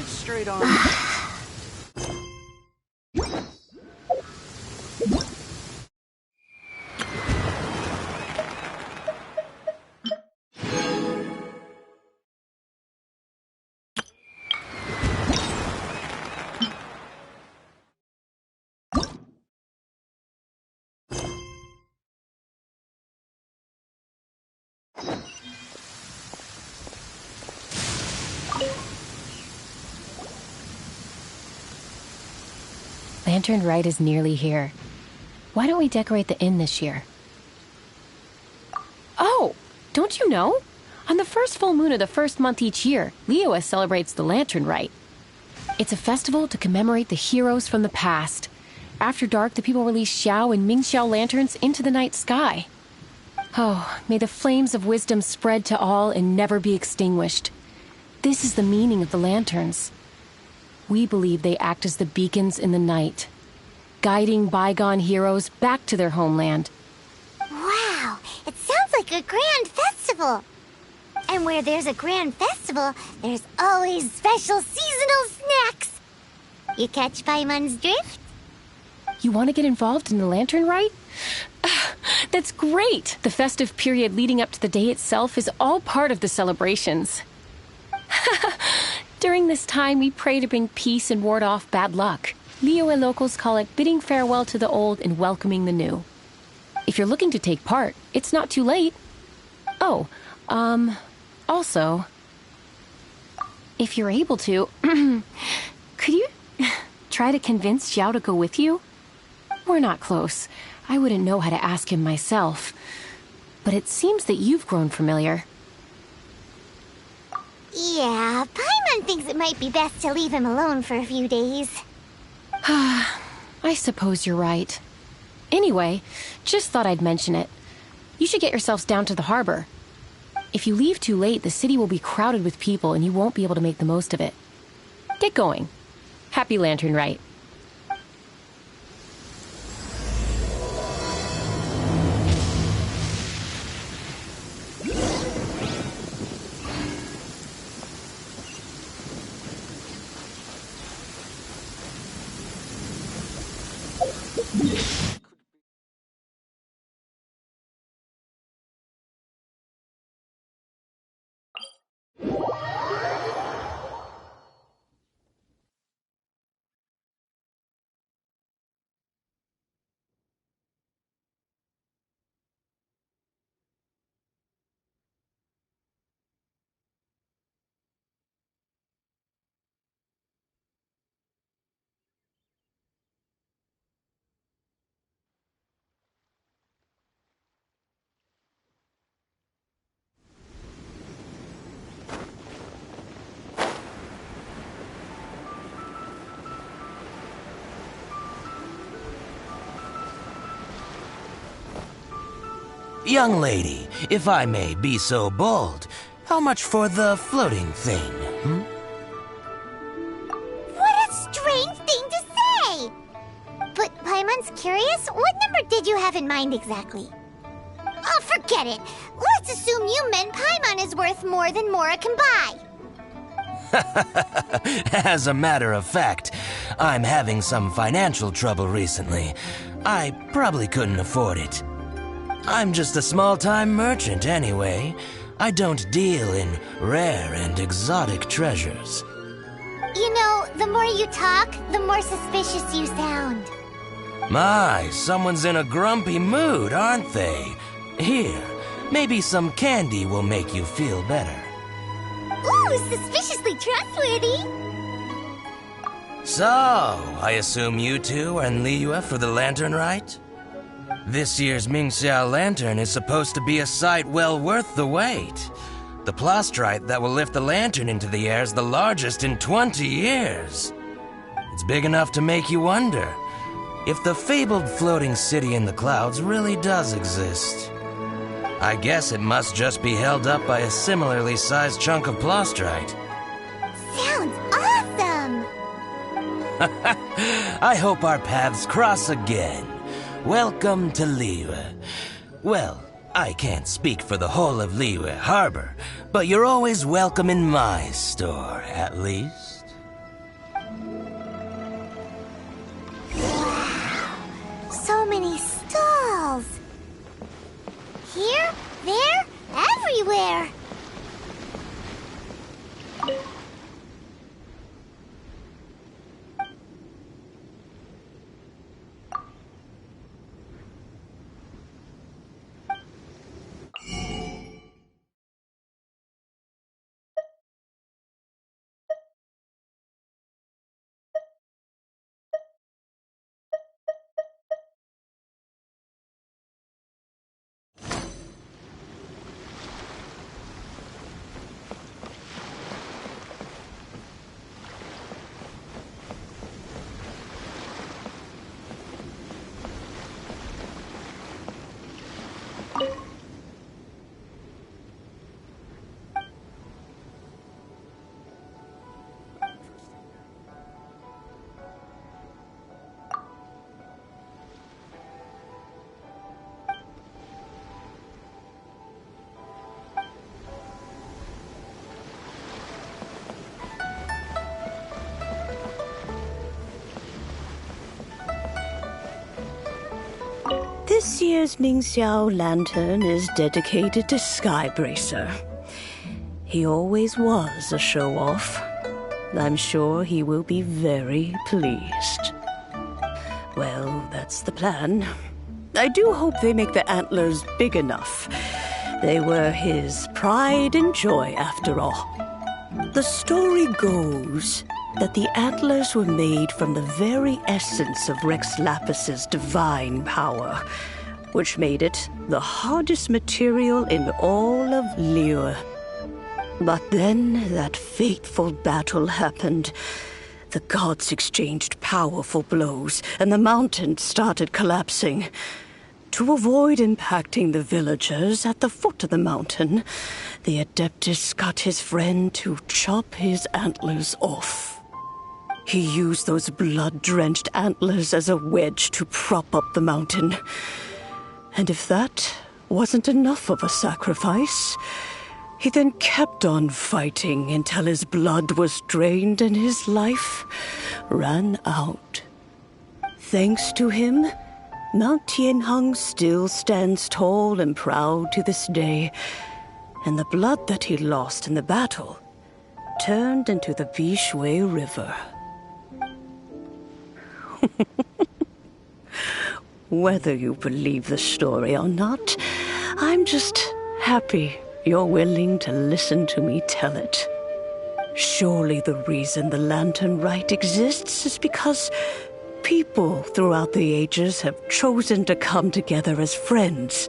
Straight on. Lantern Rite is nearly here. Why don't we decorate the inn this year? Oh, don't you know? On the first full moon of the first month each year, Liyue celebrates the Lantern Rite. It's a festival to commemorate the heroes from the past. After dark, the people release Xiao and Mingxiao lanterns into the night sky. Oh, may the flames of wisdom spread to all and never be extinguished. This is the meaning of the lanterns. We believe they act as the beacons in the night, guiding bygone heroes back to their homeland. Wow, it sounds like a grand festival. And where there's a grand festival, there's always special seasonal snacks. You catch Paimon's drift? You want to get involved in the Lantern Rite? That's great! The festive period leading up to the day itself is all part of the celebrations. During this time, we pray to bring peace and ward off bad luck. Liyue locals call it bidding farewell to the old and welcoming the new. If you're looking to take part, it's not too late. Oh, also, if you're able to, could you try to convince Xiao to go with you? We're not close. I wouldn't know how to ask him myself. But it seems that you've grown familiar. Yeah, Paimon thinks it might be best to leave him alone for a few days. I suppose you're right. Anyway, just thought I'd mention it. You should get yourselves down to the harbor. If you leave too late, the city will be crowded with people and you won't be able to make the most of it. Get going. Happy Lantern Rite. Young lady, if I may be so bold, how much for the floating thing, hmm? What a strange thing to say! But Paimon's curious, what number did you have in mind exactly? Oh, forget it. Let's assume you meant Paimon is worth more than Mora can buy. As a matter of fact, I'm having some financial trouble recently. I probably couldn't afford it. I'm just a small-time merchant anyway. I don't deal in rare and exotic treasures. You know, the more you talk, the more suspicious you sound. My, someone's in a grumpy mood, aren't they? Here, maybe some candy will make you feel better. Ooh, suspiciously trustworthy! So, I assume you two are in Liyue for the Lantern Rite? This year's Mingxiao lantern is supposed to be a sight well worth the wait. The plastrite that will lift the lantern into the air is the largest in 20 years. It's big enough to make you wonder if the fabled floating city in the clouds really does exist. I guess it must just be held up by a similarly sized chunk of plastrite. Sounds awesome! I hope our paths cross again. Welcome to Liyue. Well, I can't speak for the whole of Liyue Harbor, but you're always welcome in my store, at least. Wow, so many stalls. Here, there, everywhere. This year's Mingxiao lantern is dedicated to Skybracer. He always was a show-off. I'm sure he will be very pleased. Well, that's the plan. I do hope they make the antlers big enough. They were his pride and joy, after all. The story goes that the antlers were made from the very essence of Rex Lapis's divine power, which made it the hardest material in all of Liyue. But then that fateful battle happened. The gods exchanged powerful blows, and the mountain started collapsing. To avoid impacting the villagers at the foot of the mountain, the Adeptus got his friend to chop his antlers off. He used those blood-drenched antlers as a wedge to prop up the mountain. And if that wasn't enough of a sacrifice, he then kept on fighting until his blood was drained and his life ran out. Thanks to him, Mount Tianheng still stands tall and proud to this day, and the blood that he lost in the battle turned into the Bishui River. Whether you believe the story or not, I'm just happy you're willing to listen to me tell it. Surely the reason the Lantern Rite exists is because people throughout the ages have chosen to come together as friends,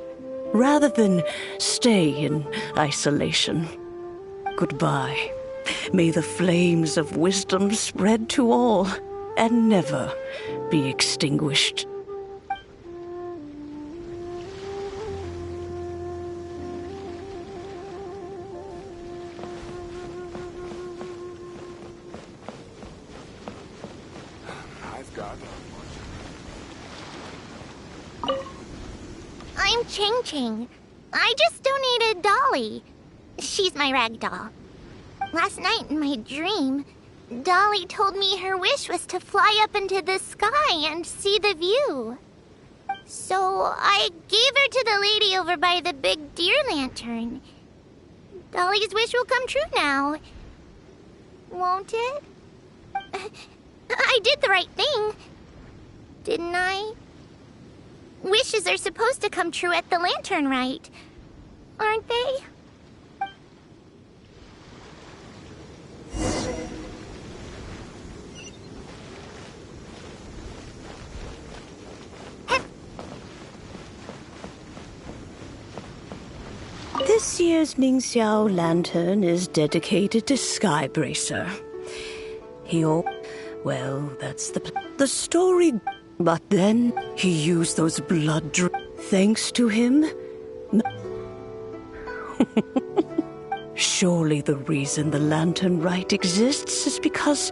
rather than stay in isolation. Goodbye. May the flames of wisdom spread to all and never be extinguished. I'm Ching Ching. I just donated Dolly. She's my rag doll. Last night in my dream, Dolly told me her wish was to fly up into the sky and see the view. So I gave her to the lady over by the big deer lantern. Dolly's wish will come true now. Won't it? I did the right thing, didn't I? Wishes are supposed to come true at the Lantern Rite, aren't they? This year's Mingxiao lantern is dedicated to Skybracer. Well, that's the story. But then he used those thanks to him. Surely the reason the Lantern Rite exists is because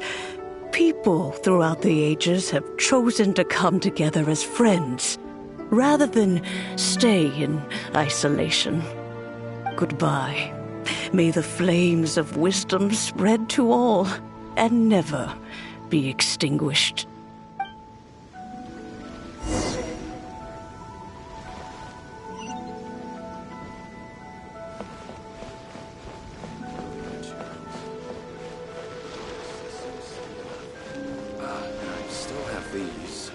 people throughout the ages have chosen to come together as friends, rather than stay in isolation. Goodbye. May the flames of wisdom spread to all and never be extinguished. I still have these.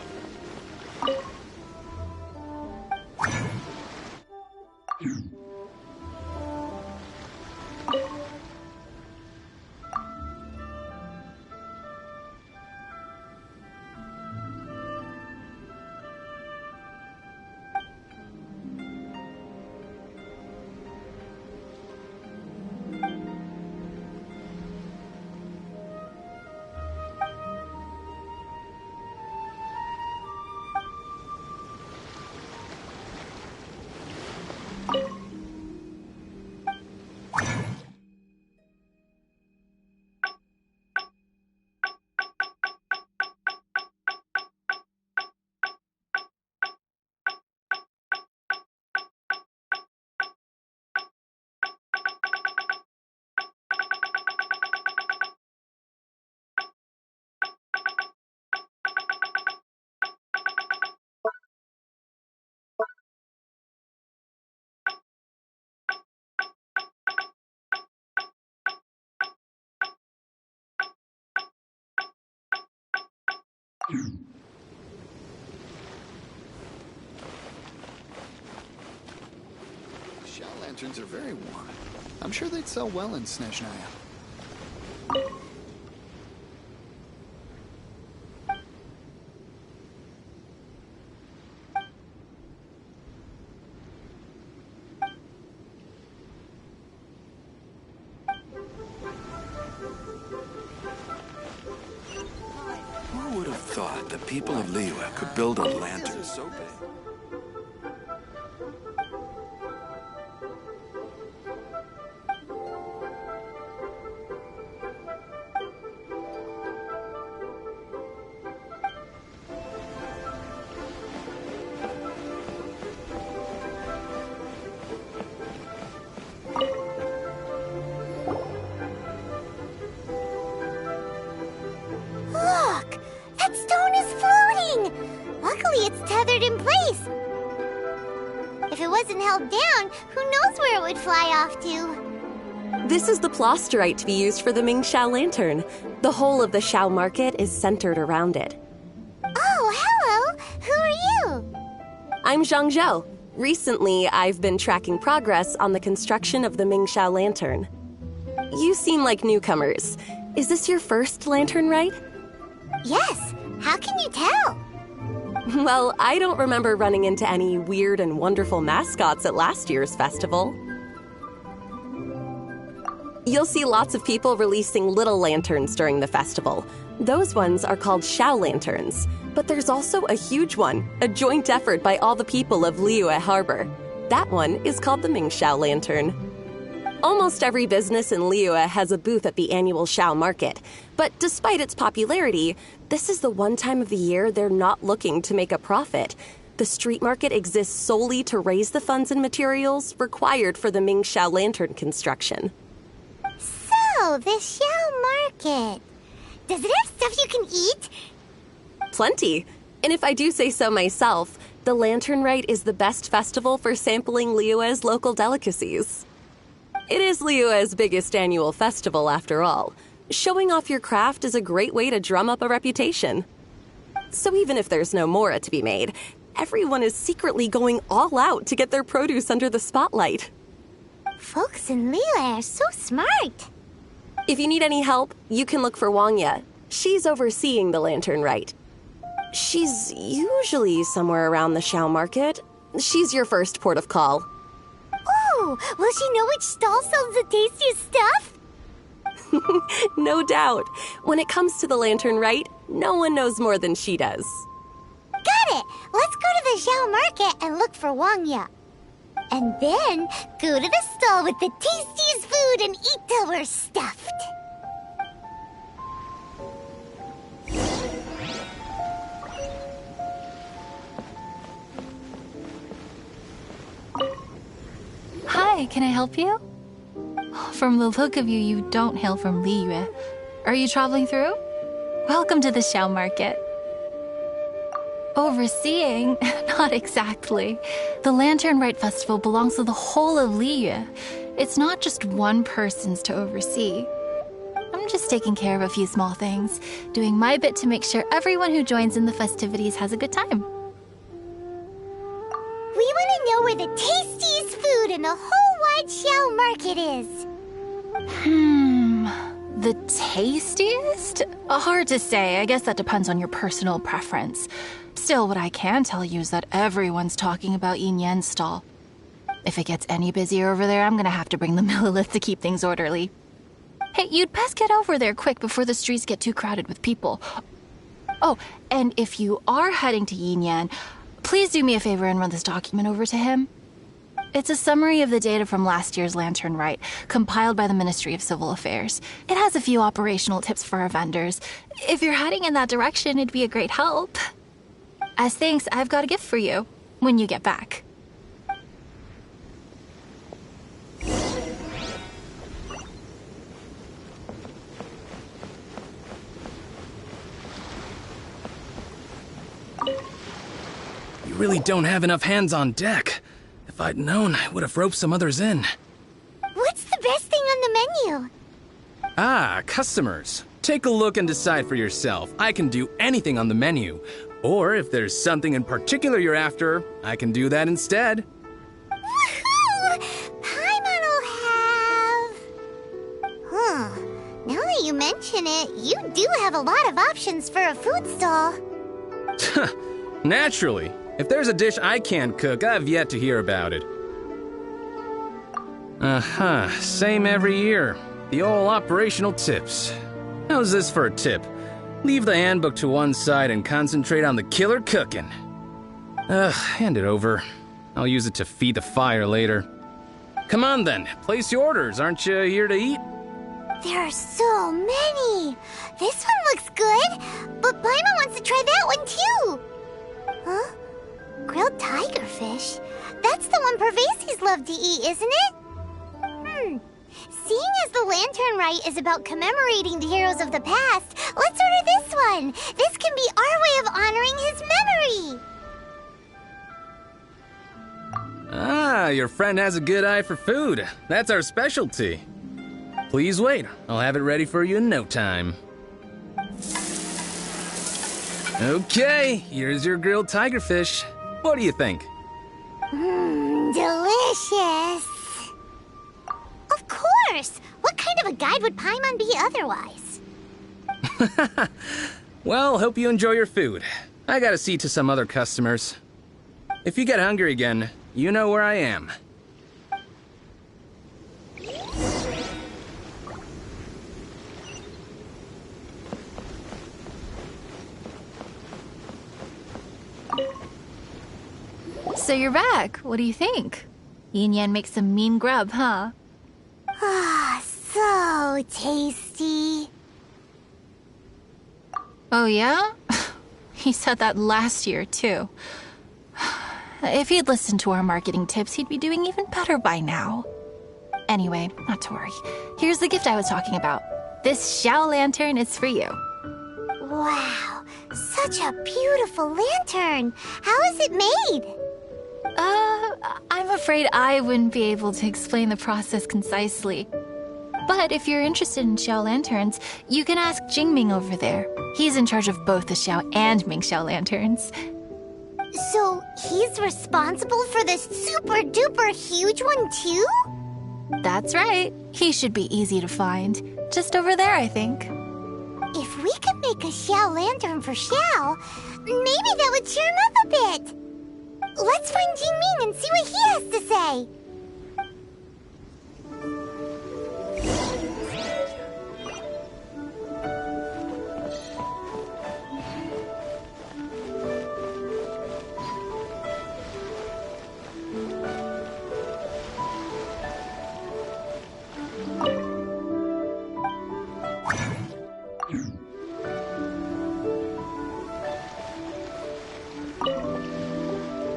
Shell lanterns are very warm. I'm sure they'd sell well in Snezhnaya. Who would have thought the people of Liyue could build a lantern so big? Look! That stone is floating! Luckily it's tethered in place. If it wasn't held down, who knows where it would fly off to? This is the plasterite to be used for the Mingxiao lantern. The whole of the Xiao market is centered around it. Oh, hello! Who are you? I'm Zhang Zhou. Recently, I've been tracking progress on the construction of the Mingxiao lantern. You seem like newcomers. Is this your first lantern rite? Yes. How can you tell? Well, I don't remember running into any weird and wonderful mascots at last year's festival. You'll see lots of people releasing little lanterns during the festival. Those ones are called Xiao lanterns. But there's also a huge one, a joint effort by all the people of Liyue Harbor. That one is called the Mingxiao lantern. Almost every business in Liyue has a booth at the annual Xiao market. But despite its popularity, this is the one time of the year they're not looking to make a profit. The street market exists solely to raise the funds and materials required for the Mingxiao lantern construction. So, the Xiao market. Does it have stuff you can eat? Plenty. And if I do say so myself, the Lantern Rite is the best festival for sampling Liyue's local delicacies. It is Liyue's biggest annual festival, after all. Showing off your craft is a great way to drum up a reputation. So even if there's no mora to be made, everyone is secretly going all out to get their produce under the spotlight. Folks in Liyue are so smart. If you need any help, you can look for Wangya. She's overseeing the Lantern Rite. She's usually somewhere around the Xiao market. She's your first port of call. Oh, will she know which stall sells the tastiest stuff? No doubt. When it comes to the Lantern Rite, no one knows more than she does. Got it! Let's go to the Xiao market and look for Wangya. And then go to the stall with the tastiest food and eat till we're stuffed. Hi, can I help you? From the look of you, you don't hail from Liyue. Are you traveling through? Welcome to the Xiao Market. Overseeing? Not exactly. The Lantern Rite Festival belongs to the whole of Liyue. It's not just one person's to oversee. I'm just taking care of a few small things, doing my bit to make sure everyone who joins in the festivities has a good time. We want to know where the tastiest food in the whole wide Xiao Market is. The tastiest? Hard to say. I guess that depends on your personal preference. Still, what I can tell you is that everyone's talking about Yin Yan's stall. If it gets any busier over there, I'm gonna have to bring the millilith to keep things orderly. Hey, you'd best get over there quick before the streets get too crowded with people. Oh, and if you are heading to Yin Yan, please do me a favor and run this document over to him. It's a summary of the data from last year's Lantern Rite, compiled by the Ministry of Civil Affairs. It has a few operational tips for our vendors. If you're heading in that direction, it'd be a great help. As thanks, I've got a gift for you when you get back. You really don't have enough hands on deck. If I'd known, I would have roped some others in. What's the best thing on the menu? Ah, customers. Take a look and decide for yourself. I can do anything on the menu. Or if there's something in particular you're after, I can do that instead. Woohoo! Paimon will have... Now that you mention it, you do have a lot of options for a food stall. Naturally. If there's a dish I can't cook, I've yet to hear about it. Same every year. The old operational tips. How's this for a tip? Leave the handbook to one side and concentrate on the killer cooking. Hand it over. I'll use it to feed the fire later. Come on then, place your orders. Aren't you here to eat? There are so many. This one looks good, but Paimon wants to try that one too. Huh? Grilled tigerfish? That's the one Pervasi's love to eat, isn't it? Seeing as the Lantern Rite is about commemorating the heroes of the past, let's order this one. This can be our way of honoring his memory. Ah, your friend has a good eye for food. That's our specialty. Please wait. I'll have it ready for you in no time. Okay, here's your grilled tigerfish. What do you think? Delicious. Of course. What kind of a guide would Paimon be otherwise? Well, hope you enjoy your food. I gotta see to some other customers. If you get hungry again, you know where I am. So you're back. What do you think? Yin Yan makes some mean grub, huh? Ah, so tasty. Oh, yeah? He said that last year, too. If he'd listened to our marketing tips, he'd be doing even better by now. Anyway, not to worry. Here's the gift I was talking about. This Xiao Lantern is for you. Wow, such a beautiful lantern. How is it made? I'm afraid I wouldn't be able to explain the process concisely. But if you're interested in Xiao lanterns, you can ask Jingming over there. He's in charge of both the Xiao and Mingxiao lanterns. So he's responsible for this super duper huge one too? That's right. He should be easy to find. Just over there, I think. If we could make a Xiao lantern for Xiao, maybe that would cheer him up a bit. Let's find Jingming and see what he has to say.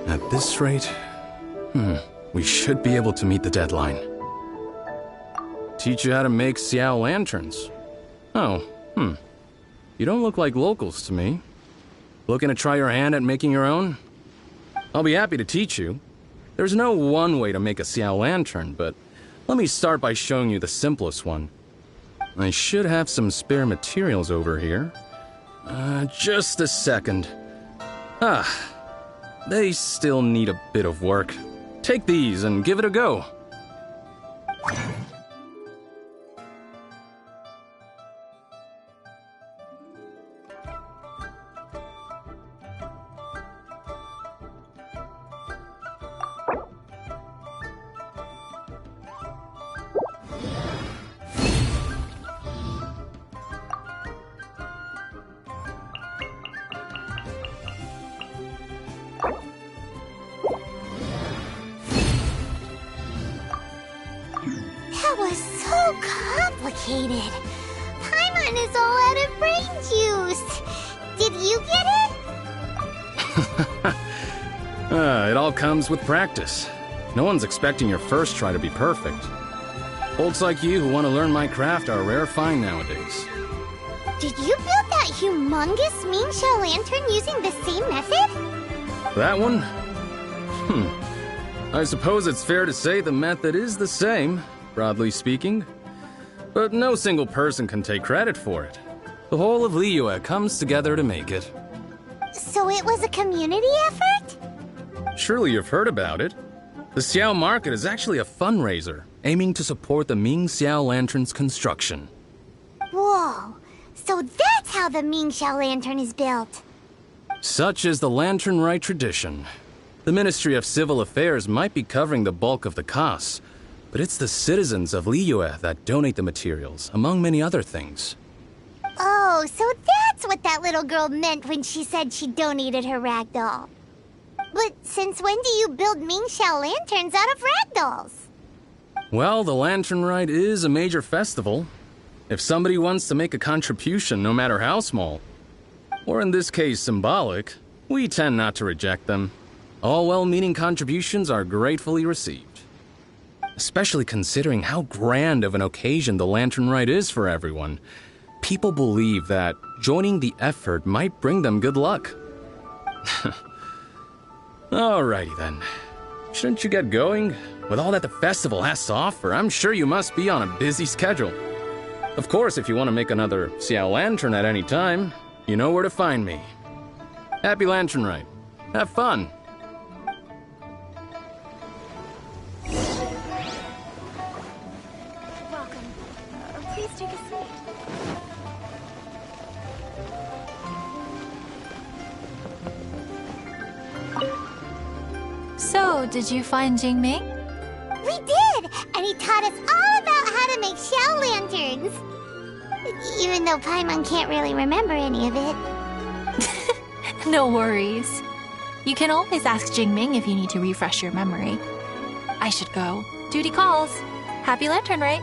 At this rate, We should be able to meet the deadline. Teach you how to make Xiao lanterns. Oh, You don't look like locals to me. Looking to try your hand at making your own? I'll be happy to teach you. There's no one way to make a Xiao lantern, but let me start by showing you the simplest one. I should have some spare materials over here. Just a second. They still need a bit of work. Take these and give it a go. That was so complicated. Paimon is all out of brain juice. Did you get it? It all comes with practice. No one's expecting your first try to be perfect. Folks like you who want to learn my craft are a rare find nowadays. Did you build that humongous Mingxiao lantern using the same method? That one? I suppose it's fair to say the method is the same, broadly speaking. But no single person can take credit for it. The whole of Liyue comes together to make it. So it was a community effort? Surely you've heard about it. The Xiao Market is actually a fundraiser, aiming to support the Ming Xiao Lantern's construction. Whoa, so that's how the Mingxiao lantern is built. Such is the Lantern Rite tradition. The Ministry of Civil Affairs might be covering the bulk of the costs, but it's the citizens of Liyue that donate the materials, among many other things. Oh, so that's what that little girl meant when she said she donated her ragdoll. But since when do you build Mingxiao lanterns out of ragdolls? Well, the Lantern Rite is a major festival. If somebody wants to make a contribution, no matter how small, or in this case symbolic, we tend not to reject them. All well-meaning contributions are gratefully received. Especially considering how grand of an occasion the Lantern Rite is for everyone. People believe that joining the effort might bring them good luck. Alrighty then. Shouldn't you get going? With all that the festival has to offer, I'm sure you must be on a busy schedule. Of course, if you want to make another Xiao Lantern at any time, you know where to find me. Happy Lantern Rite. Have fun. Welcome. Please take a seat. So, did you find Jingming? We did! And he taught us all about how to make Xiao lanterns. Even though Paimon can't really remember any of it. No worries. You can always ask Jingming if you need to refresh your memory. I should go. Duty calls. Happy Lantern Rite.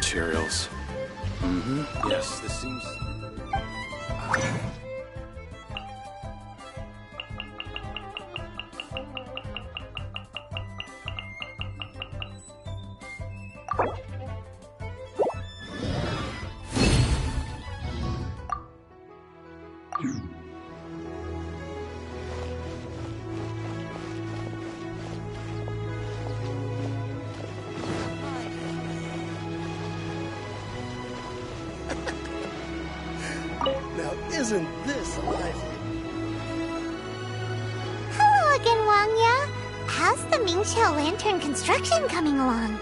materials. Mm-hmm. Yes, this seems... Now, isn't this lively? Hello again, Wangya. How's the Mingxiao Lantern construction coming along?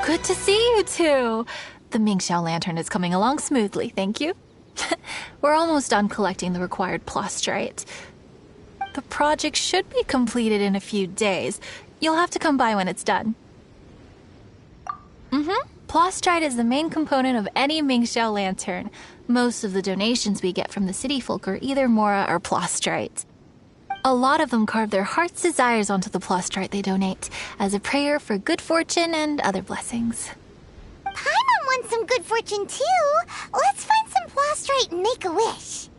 Good to see you two. The Mingxiao Lantern is coming along smoothly, thank you. We're almost done collecting the required plastrite. The project should be completed in a few days. You'll have to come by when it's done. Plastrite is the main component of any Mingxiao lantern. Most of the donations we get from the city folk are either Mora or plastrite. A lot of them carve their heart's desires onto the plastrite they donate, as a prayer for good fortune and other blessings. Paimon wants some good fortune too. Let's find some plastrite and make a wish.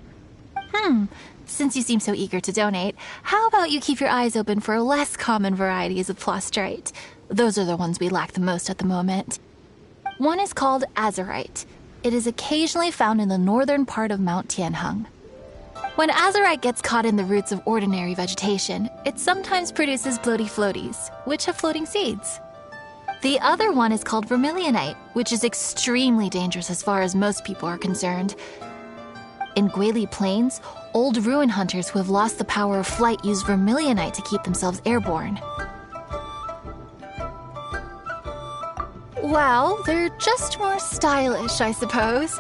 Since you seem so eager to donate, how about you keep your eyes open for less common varieties of plastrite? Those are the ones we lack the most at the moment. One is called azurite. It is occasionally found in the northern part of Mount Tianheng. When azurite gets caught in the roots of ordinary vegetation, it sometimes produces bloaty floaties, which have floating seeds. The other one is called vermilionite, which is extremely dangerous as far as most people are concerned. In Guili Plains, old ruin hunters who have lost the power of flight use vermilionite to keep themselves airborne. Well, they're just more stylish, I suppose.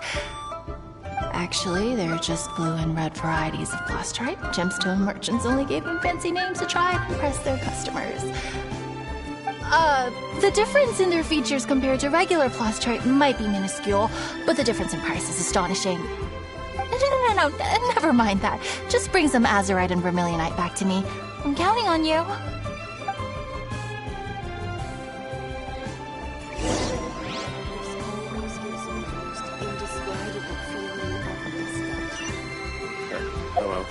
Actually, they're just blue and red varieties of plastrite. Gemstone merchants only gave them fancy names to try and impress their customers. The difference in their features compared to regular plastrite might be minuscule, but the difference in price is astonishing. No, never mind that. Just bring some azurite and vermilionite back to me. I'm counting on you. Hello.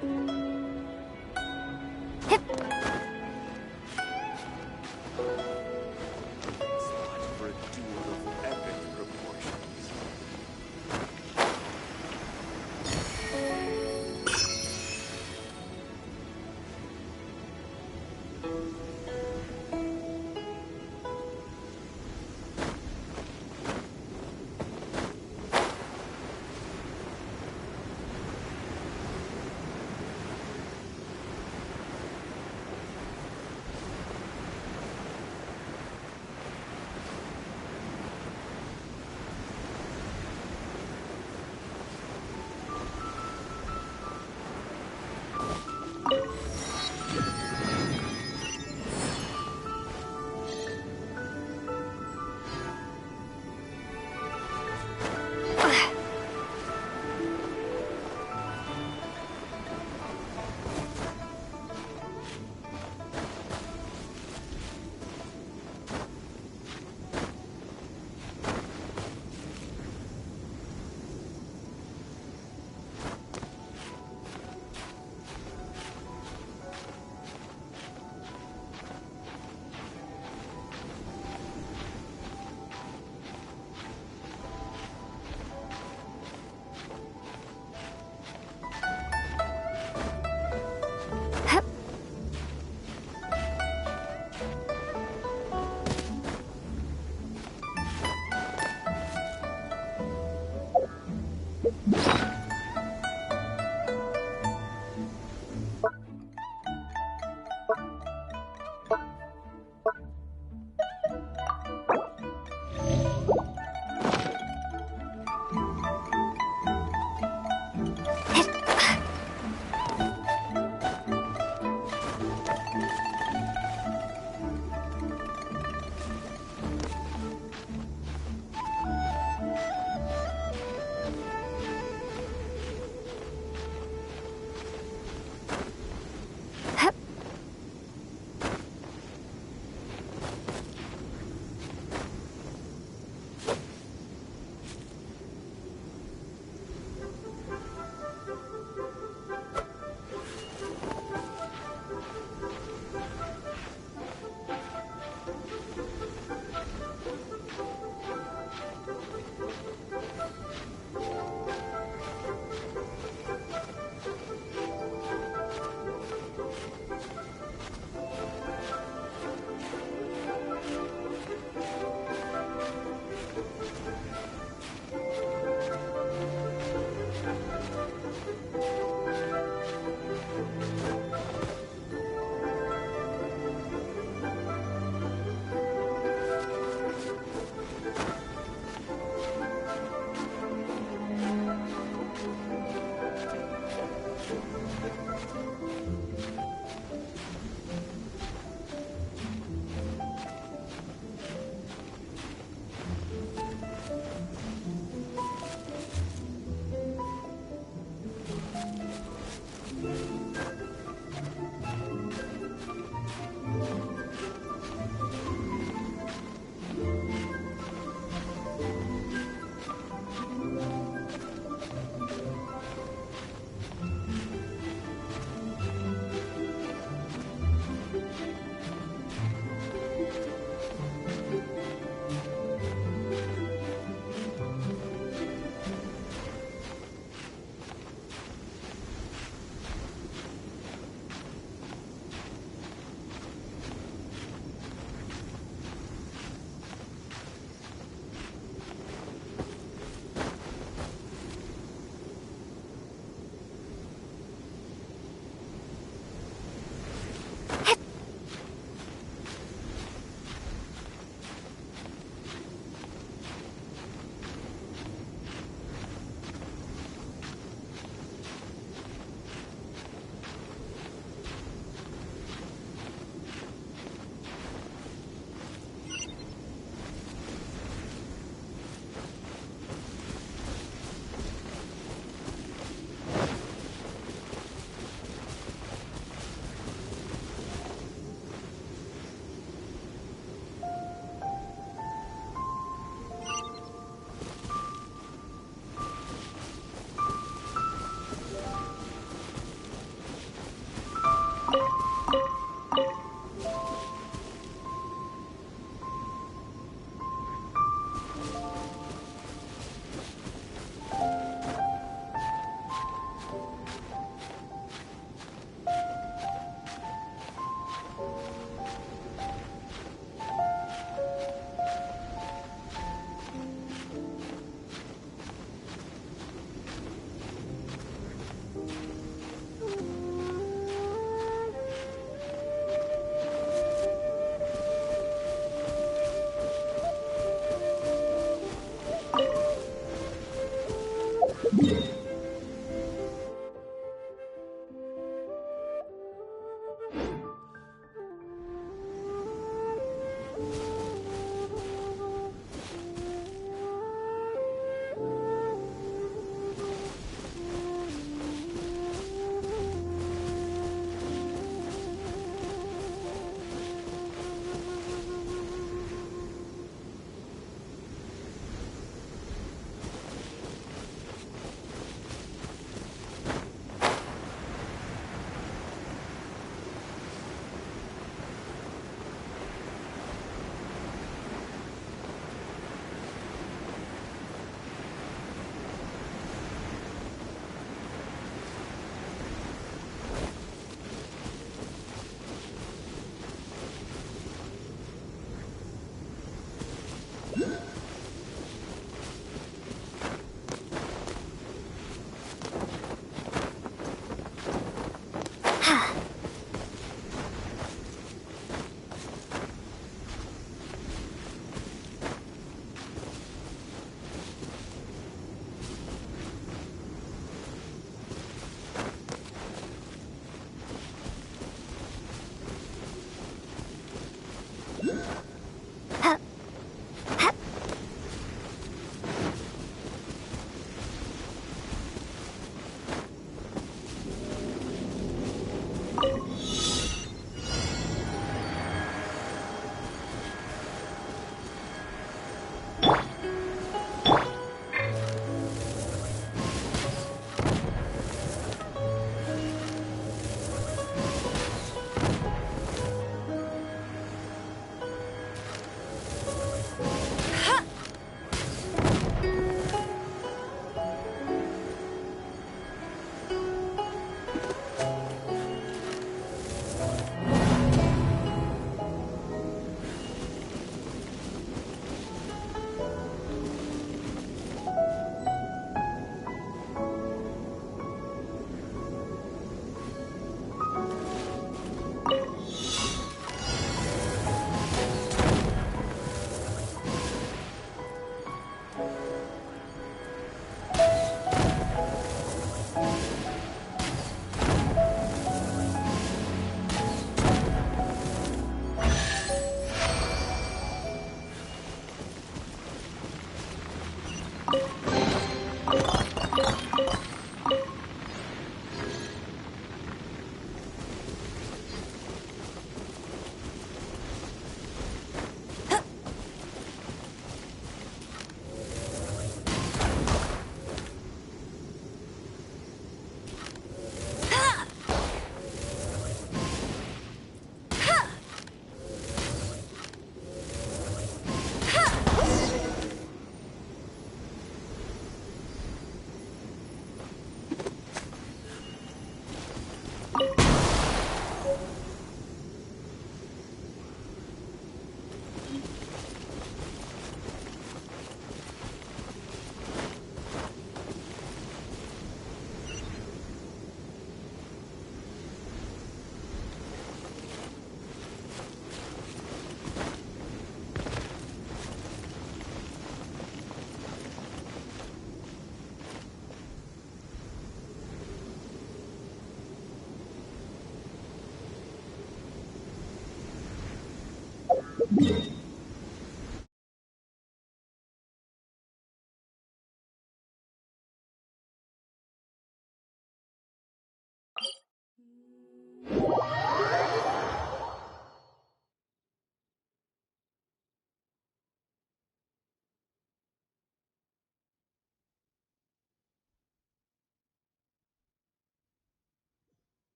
Hip. Spot for a duel of epic proportions.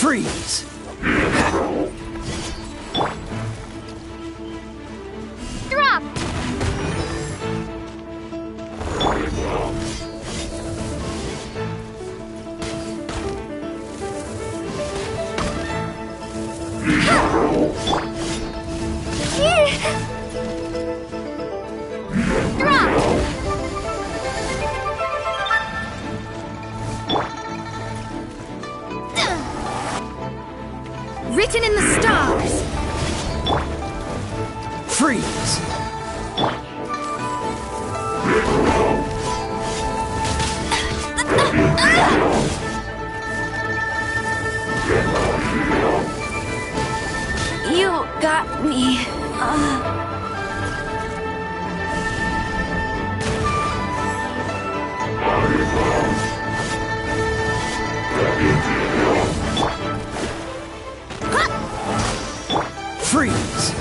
Freeze! Drop! Written in the stars! Freeze! You got me. Freeze!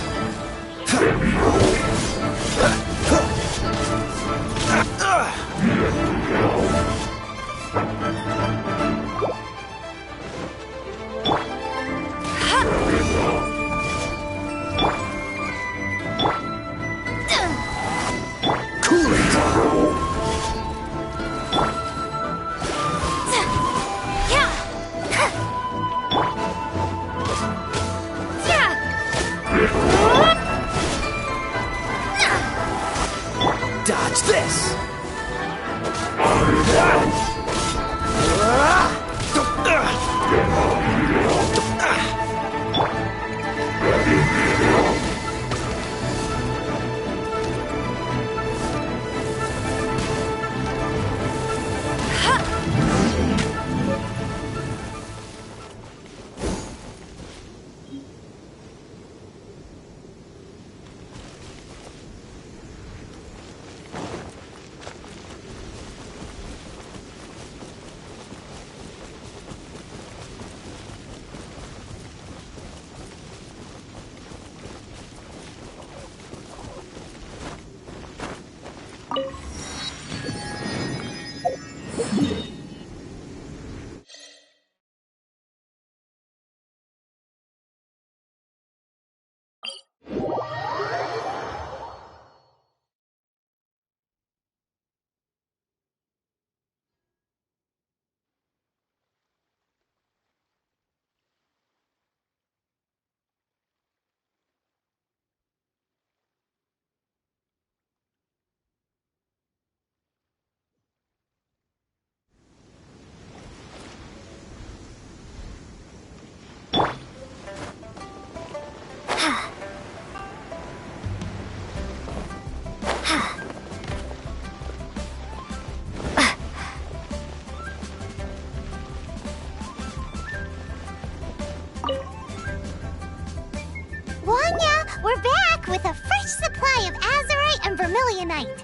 vermilionite.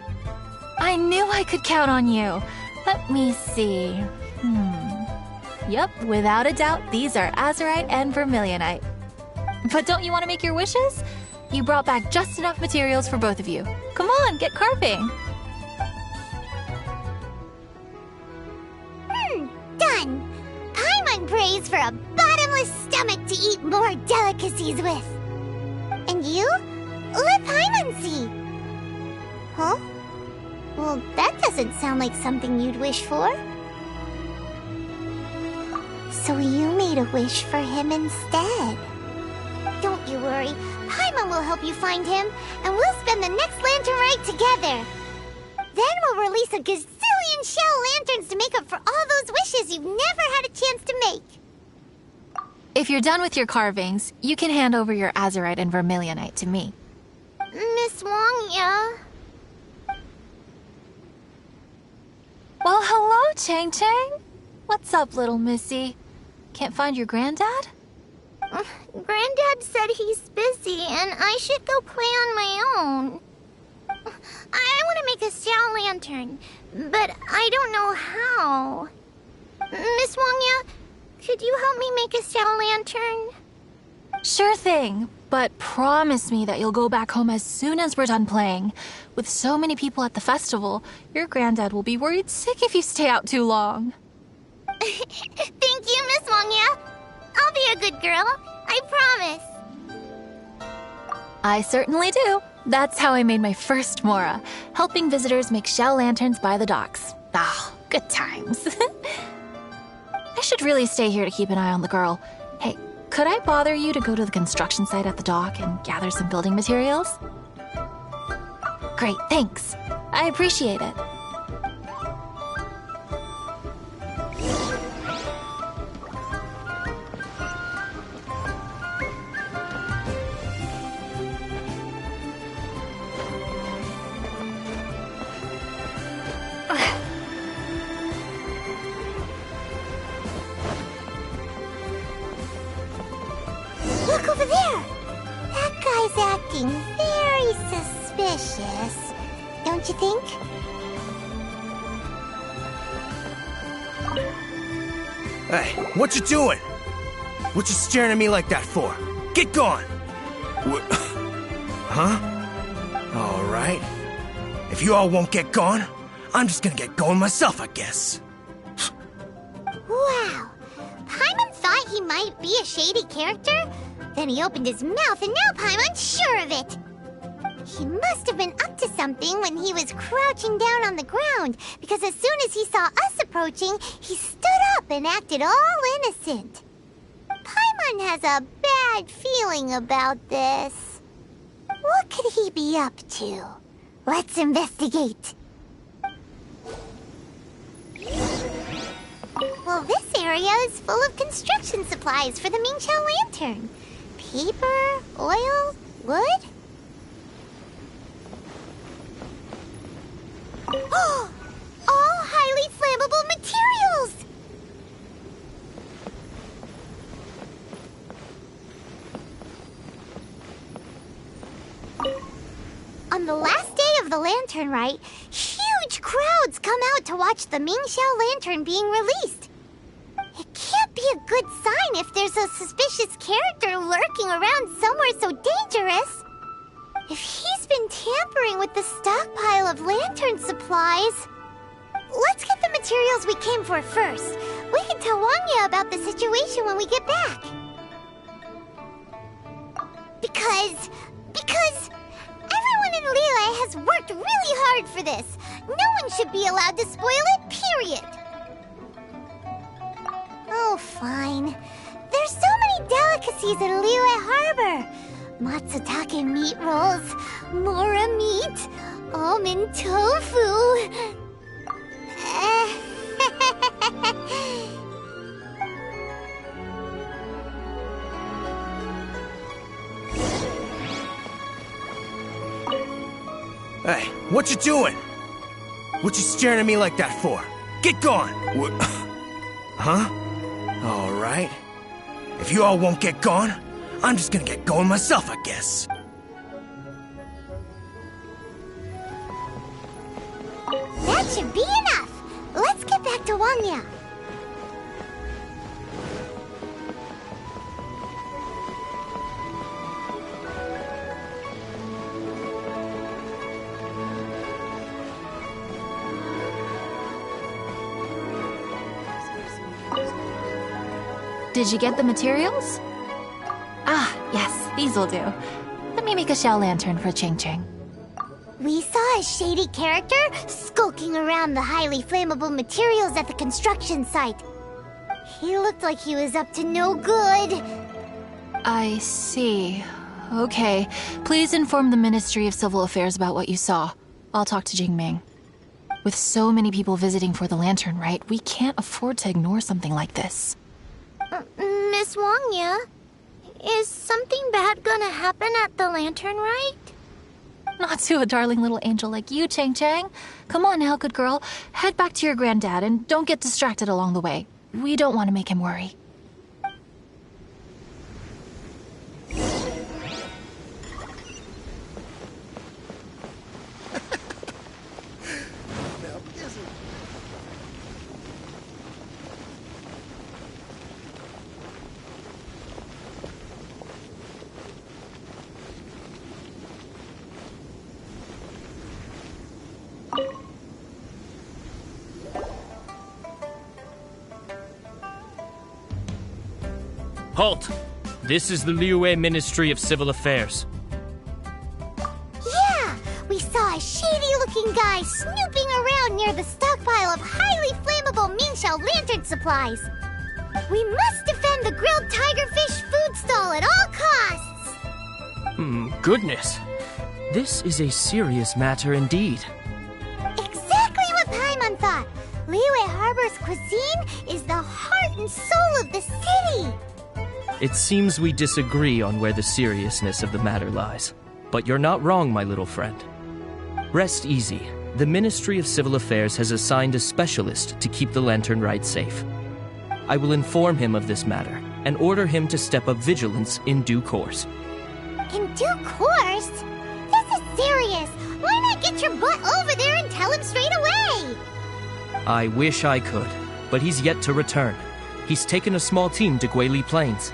I knew I could count on you. Let me see. Yep, without a doubt, these are azurite and vermilionite. But don't you want to make your wishes? You brought back just enough materials for both of you. Come on, get carving. Done. Paimon prays for a bottomless stomach to eat more delicacies with. And you? Let Paimon see. Huh? Well, that doesn't sound like something you'd wish for. So you made a wish for him instead. Don't you worry. Paimon will help you find him, and we'll spend the next lantern rite together. Then we'll release a gazillion shell lanterns to make up for all those wishes you've never had a chance to make. If you're done with your carvings, you can hand over your azurite and vermilionite to me. Miss Wong, yeah? Well, hello, Chang Chang. What's up, little missy? Can't find your granddad? Granddad said he's busy and I should go play on my own. I want to make a shell lantern, but I don't know how. Miss Wongya, could you help me make a shell lantern? Sure thing, but promise me that you'll go back home as soon as we're done playing. With so many people at the festival, your granddad will be worried sick if you stay out too long. Thank you, Miss Wongya. I'll be a good girl. I promise. I certainly do. That's how I made my first Mora, helping visitors make shell lanterns by the docks. Ah, good times. I should really stay here to keep an eye on the girl. Hey, could I bother you to go to the construction site at the dock and gather some building materials? Great, thanks. I appreciate it. Look over there! That guy's acting very suspicious. Don't you think? Hey, what you doing? What you staring at me like that for? Get gone! Huh? All right. If you all won't get gone, I'm just gonna get going myself, I guess. Wow. Paimon thought he might be a shady character? Then he opened his mouth and now Paimon's sure of it. He must have been up to something when he was crouching down on the ground, because as soon as he saw us approaching, he stood up and acted all innocent. Paimon has a bad feeling about this. What could he be up to? Let's investigate. Well, this area is full of construction supplies for the Mingqiao lantern. Paper, oil, wood. All highly flammable materials! On the last day of the lantern rite, huge crowds come out to watch the Mingqiao lantern being released. It can't be a good sign if there's a suspicious character lurking around somewhere so dangerous. If he's been tampering with the stockpile of lantern supplies... Let's get the materials we came for first. We can tell Wanya about the situation when we get back. Because everyone in Liyue has worked really hard for this. No one should be allowed to spoil it, period. Oh, fine. There's so many delicacies in Liyue Harbor. Matsutake meat rolls, mora meat, almond tofu. Hey, what you doing? What you staring at me like that for? Get gone! Huh? All right. If you all won't get gone, I'm just gonna get going myself, I guess. That should be enough. Let's get back to Wangya. Did you get the materials? Ah, yes, these will do. Let me make a shell lantern for Ching Ching. We saw a shady character skulking around the highly flammable materials at the construction site. He looked like he was up to no good. I see. Okay. Please inform the Ministry of Civil Affairs about what you saw. I'll talk to Jingming. With so many people visiting for the lantern rite, we can't afford to ignore something like this. Miss Wangya, is something bad gonna happen at the lantern rite? Not to a darling little angel like you, Chang Chang. Come on now, good girl. Head back to your granddad and don't get distracted along the way. We don't want to make him worry. Halt! This is the Liyue Ministry of Civil Affairs. Yeah! We saw a shady-looking guy snooping around near the stockpile of highly flammable Mingxiao lantern supplies. We must defend the grilled tigerfish food stall at all costs! Goodness. This is a serious matter indeed. Exactly what Paimon thought! Liyue Harbor's cuisine is the heart and soul of the city! It seems we disagree on where the seriousness of the matter lies. But you're not wrong, my little friend. Rest easy. The Ministry of Civil Affairs has assigned a specialist to keep the lantern rite safe. I will inform him of this matter and order him to step up vigilance in due course. In due course? This is serious! Why not get your butt over there and tell him straight away? I wish I could, but he's yet to return. He's taken a small team to Guili Plains.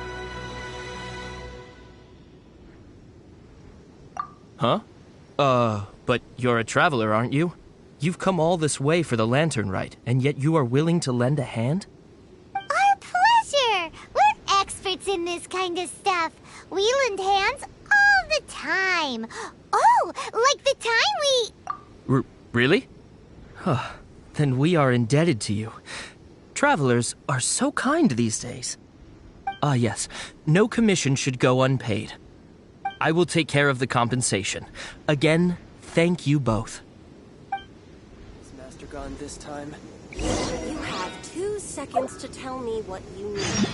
Huh? But you're a traveler, aren't you? You've come all this way for the lantern rite, and yet you are willing to lend a hand? Our pleasure! We're experts in this kind of stuff. We lend hands all the time. Oh, like the time we... Really? Huh. Then we are indebted to you. Travelers are so kind these days. Ah, yes. No commission should go unpaid. I will take care of the compensation. Again, thank you both. Is Master gone this time? You have 2 seconds to tell me what you need.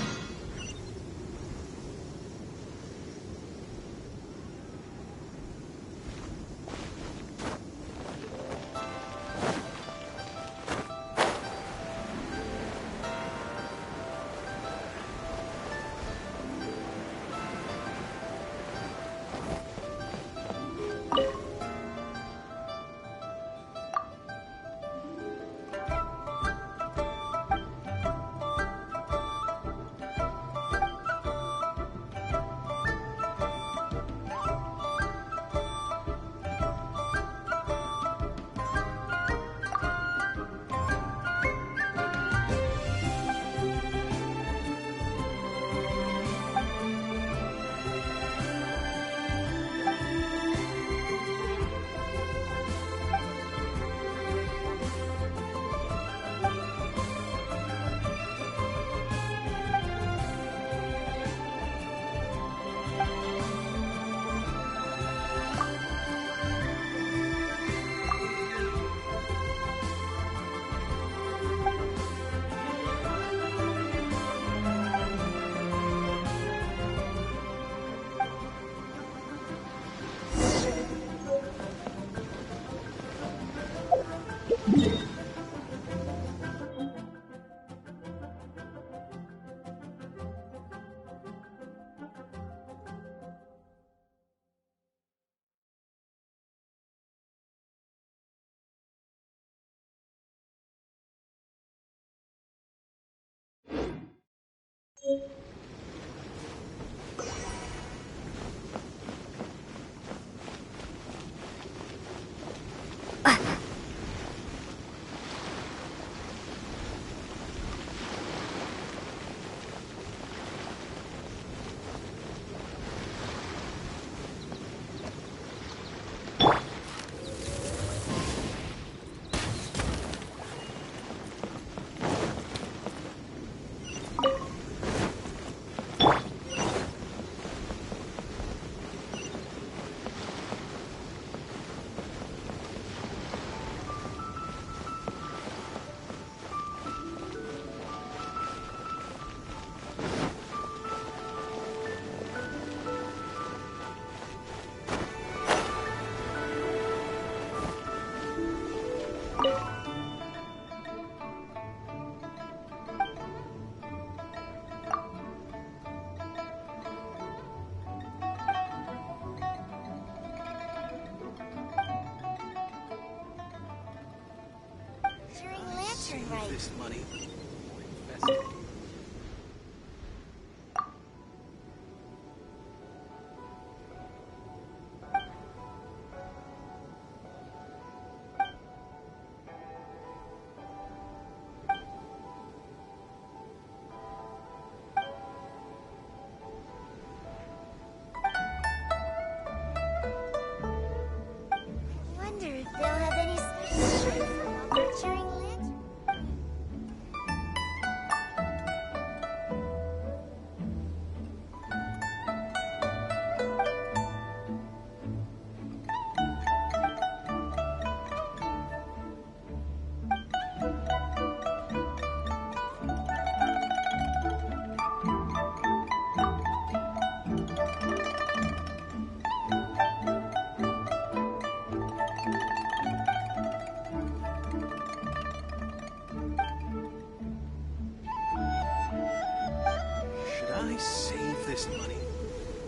this money.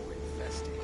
We're investing.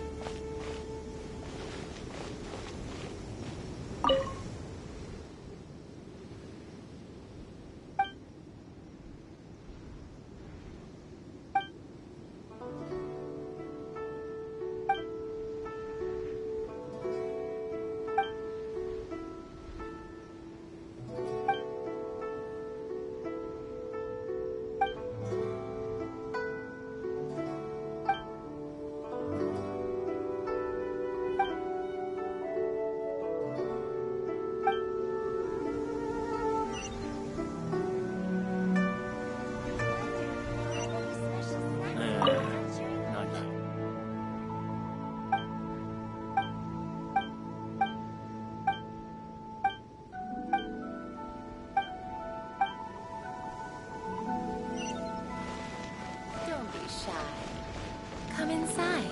Don't be shy. Come inside.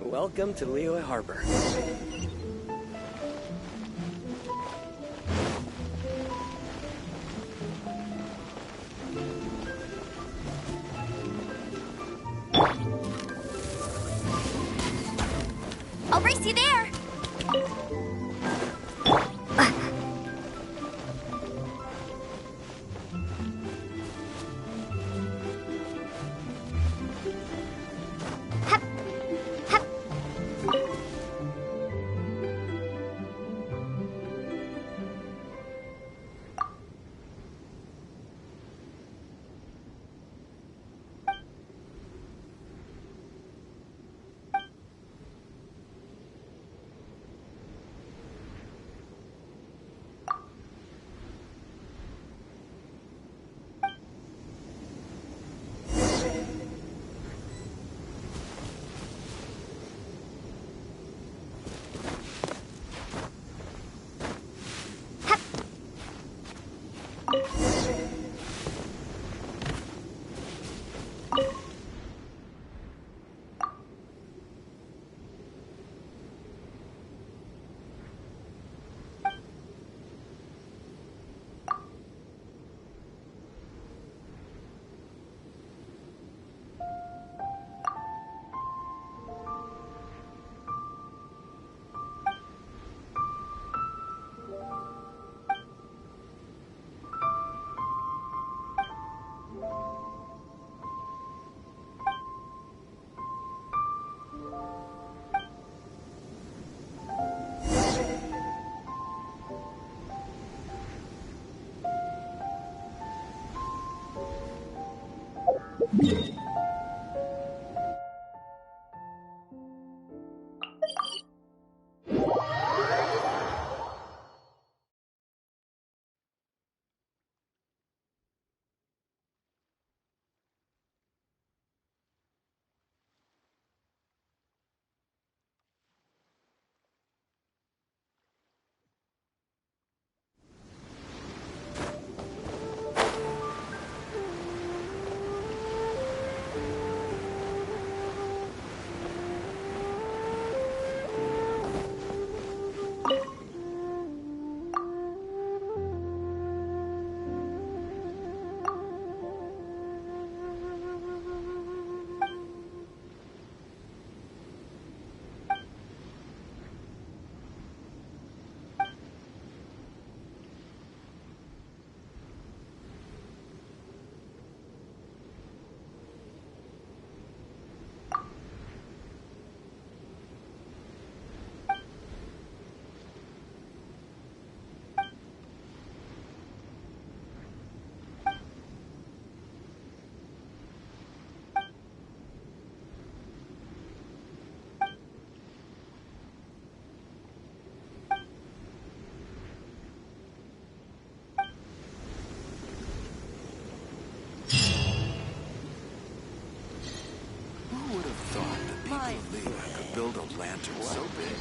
Welcome to Liyue Harbor. I'll race you there. Hup. lantern so big.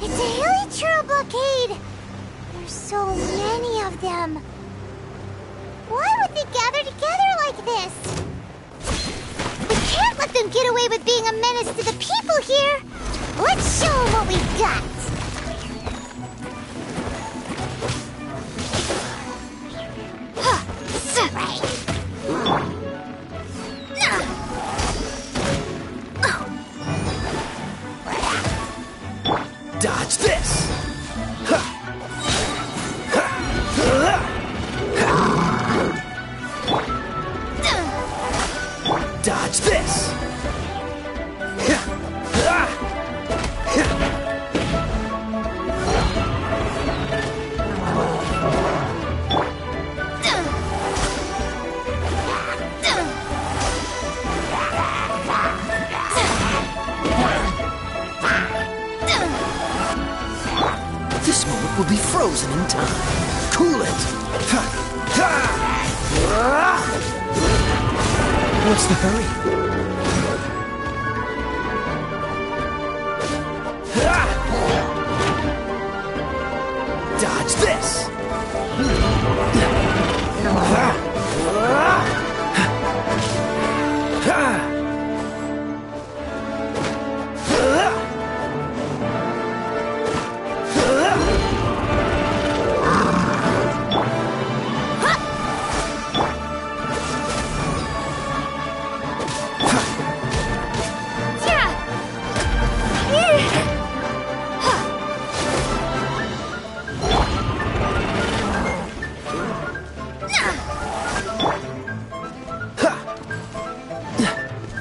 It's a hilly churro blockade! There's so many of them. Why would they gather together like this? We can't let them get away with being a menace to the people here! Let's show them what we've got! Dodge this! Dodge this! This moment will be frozen in time. Cool it! What's the hurry? Dodge this!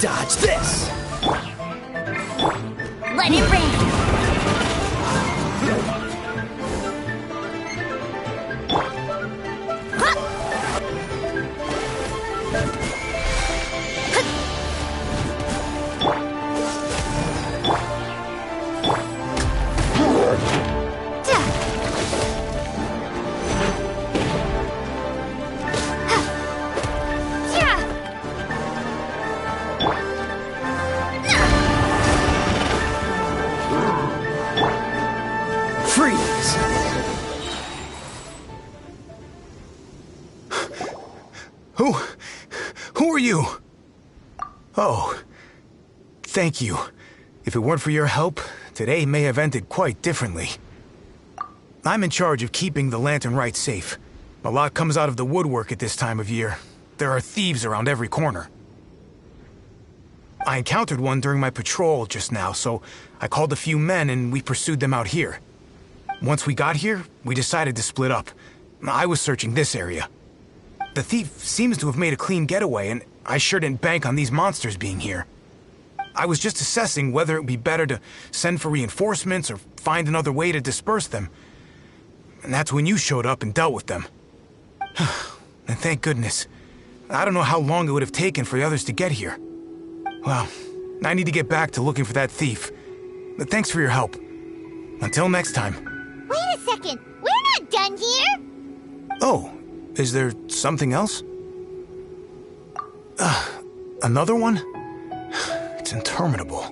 Dodge this! Let it rain! Freeze! Who are you? Oh, thank you. If it weren't for your help, today may have ended quite differently. I'm in charge of keeping the Lantern Rite safe. A lot comes out of the woodwork at this time of year. There are thieves around every corner. I encountered one during my patrol just now, so I called a few men and we pursued them out here. Once we got here, we decided to split up. I was searching this area. The thief seems to have made a clean getaway, and I sure didn't bank on these monsters being here. I was just assessing whether it would be better to send for reinforcements or find another way to disperse them. And that's when you showed up and dealt with them. And thank goodness. I don't know how long it would have taken for the others to get here. Well, I need to get back to looking for that thief. Thanks for your help. Until next time. Wait a second. We're not done here. Oh, is there something else? Another one? It's interminable.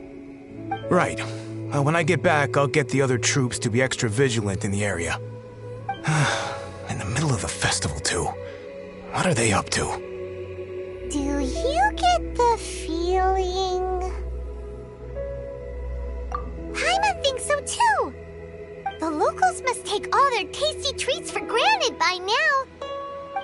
Right. When I get back, I'll get the other troops to be extra vigilant in the area. In the middle of the festival, too. What are they up to? Do you get the feeling... Paimon thinks so too! The locals must take all their tasty treats for granted by now.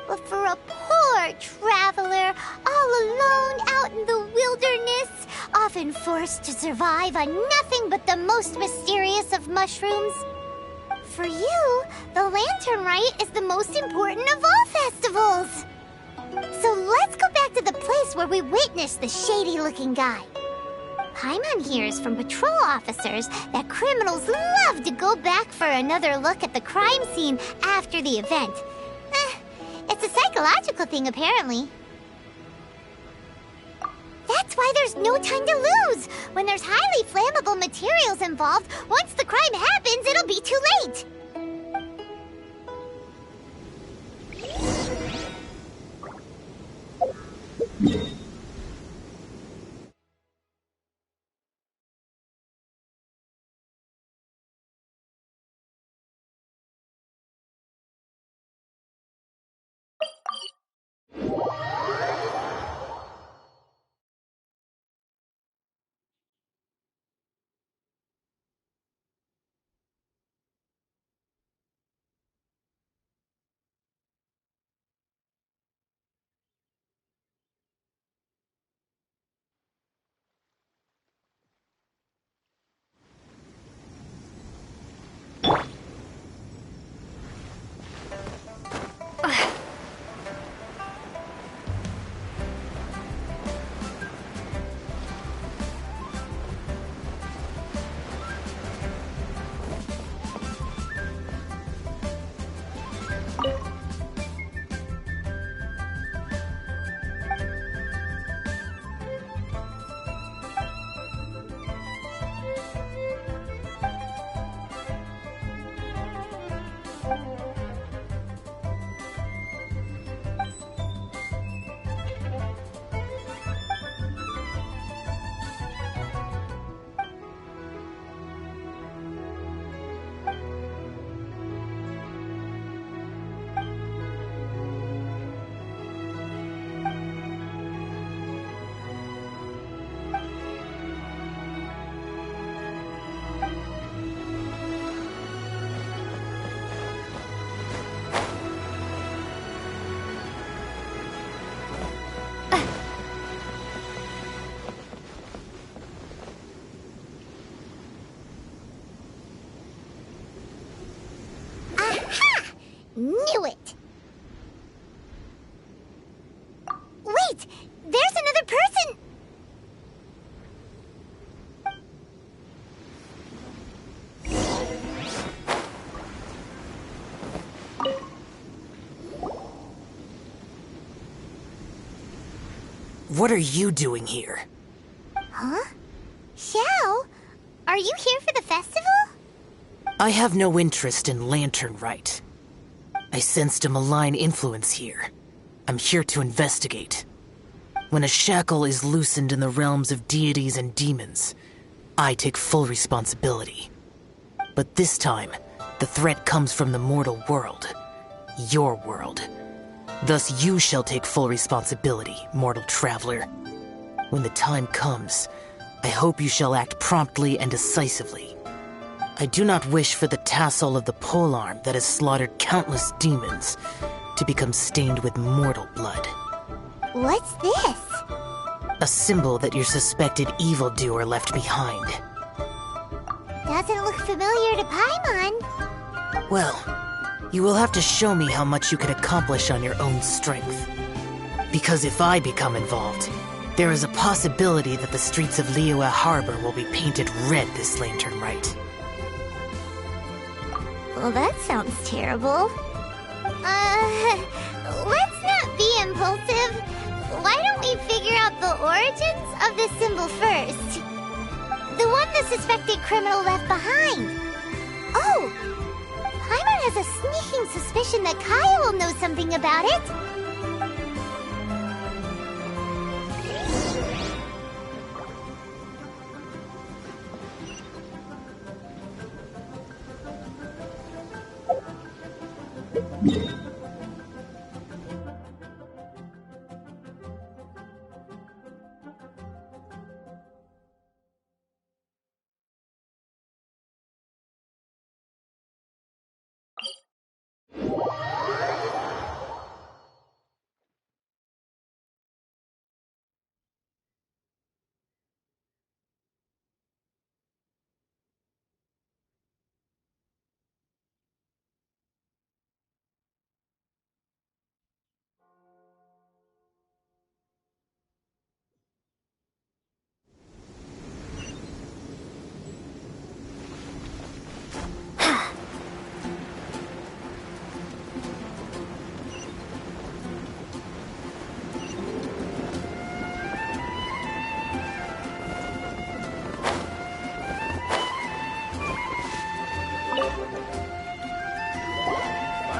But for a poor traveler, all alone out in the wilderness, often forced to survive on nothing but the most mysterious of mushrooms, for you, the Lantern Rite is the most important of all festivals. So let's go back to the place where we witnessed the shady-looking guy. Paimon hears from patrol officers that criminals love to go back for another look at the crime scene after the event. It's a psychological thing, apparently. That's why there's no time to lose. When there's highly flammable materials involved, once the crime happens, it'll be too late. Knew it! Wait! There's another person! What are you doing here? Huh? Xiao? Are you here for the festival? I have no interest in Lantern Rite. I sensed a malign influence here. I'm here to investigate. When a shackle is loosened in the realms of deities and demons, I take full responsibility. But this time, the threat comes from the mortal world. Your world. Thus you shall take full responsibility, mortal traveler. When the time comes, I hope you shall act promptly and decisively. I do not wish for the tassel of the polearm that has slaughtered countless demons to become stained with mortal blood. What's this? A symbol that your suspected evildoer left behind. Doesn't look familiar to Paimon. Well, you will have to show me how much you can accomplish on your own strength. Because if I become involved, there is a possibility that the streets of Liyue Harbor will be painted red this Lantern Rite. Well, that sounds terrible. Let's not be impulsive. Why don't we figure out the origins of the symbol first? The one the suspected criminal left behind. Oh! Paimon has a sneaking suspicion that Kaya will know something about it.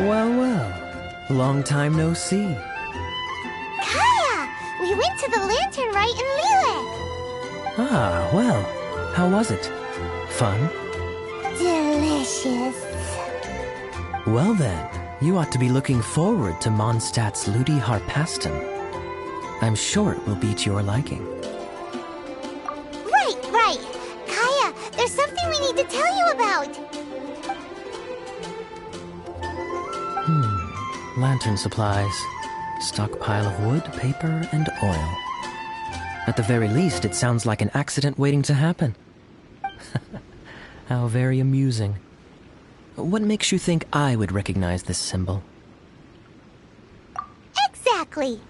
Well, well. Long time no see. Kaya! We went to the Lantern Rite in Liyue. Ah, well. How was it? Fun? Delicious. Well then, you ought to be looking forward to Mondstadt's Ludi Harpaston. I'm sure it will be to your liking. Right. Kaya, there's something we need to tell you about. Lantern supplies. Stockpile of wood, paper, and oil. At the very least, it sounds like an accident waiting to happen. How very amusing. What makes you think I would recognize this symbol? Exactly.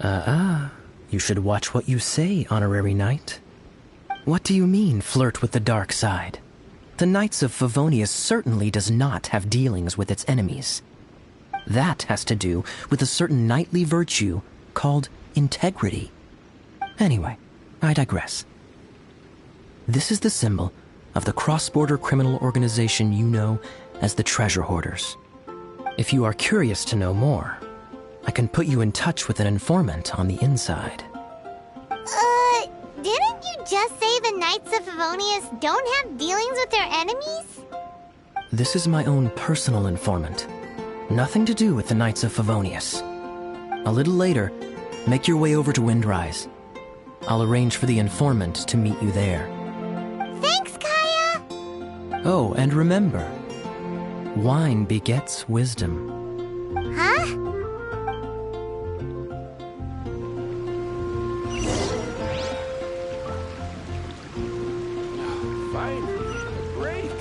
You should watch what you say, Honorary Knight. What do you mean, flirt with the dark side? The Knights of Favonius certainly does not have dealings with its enemies. That has to do with a certain knightly virtue called integrity. Anyway, I digress. This is the symbol of the cross-border criminal organization you know as the Treasure Hoarders. If you are curious to know more, I can put you in touch with an informant on the inside. Didn't you just say the Knights of Favonius don't have dealings with their enemies? This is my own personal informant. Nothing to do with the Knights of Favonius. A little later, make your way over to Windrise. I'll arrange for the informant to meet you there. Thanks, Kaya! Oh, and remember, wine begets wisdom. Huh? Finally, a break.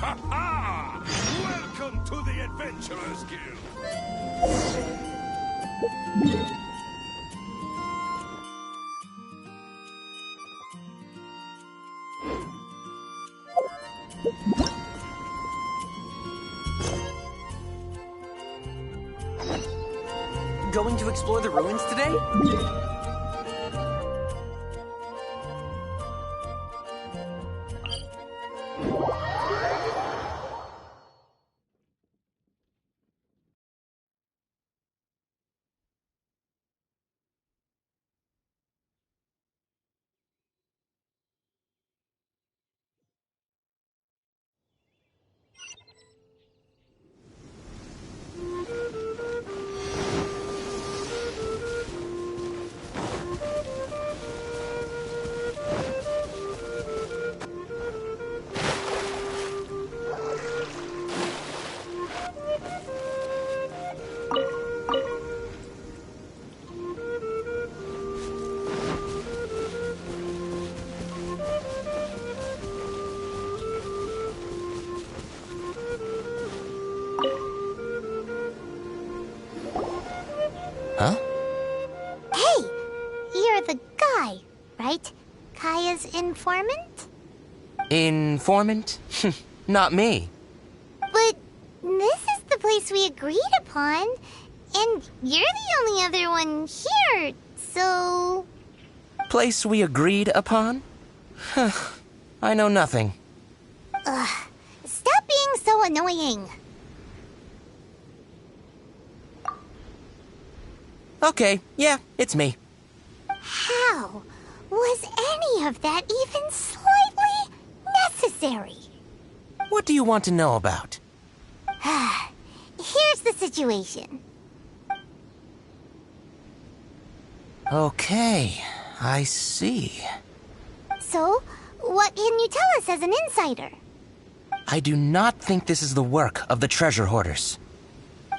Ha ha! to the Adventurers Guild. Going to explore the ruins today? Huh? Hey! You're the guy, right? Kaya's informant? Informant? Not me. But this is the place we agreed upon, and you're the only other one here, so... Place we agreed upon? I know nothing. Ugh. Stop being so annoying. Okay, yeah, it's me. How was any of that even slightly necessary? What do you want to know about? Here's the situation. Okay, I see. So, what can you tell us as an insider? I do not think this is the work of the treasure hoarders.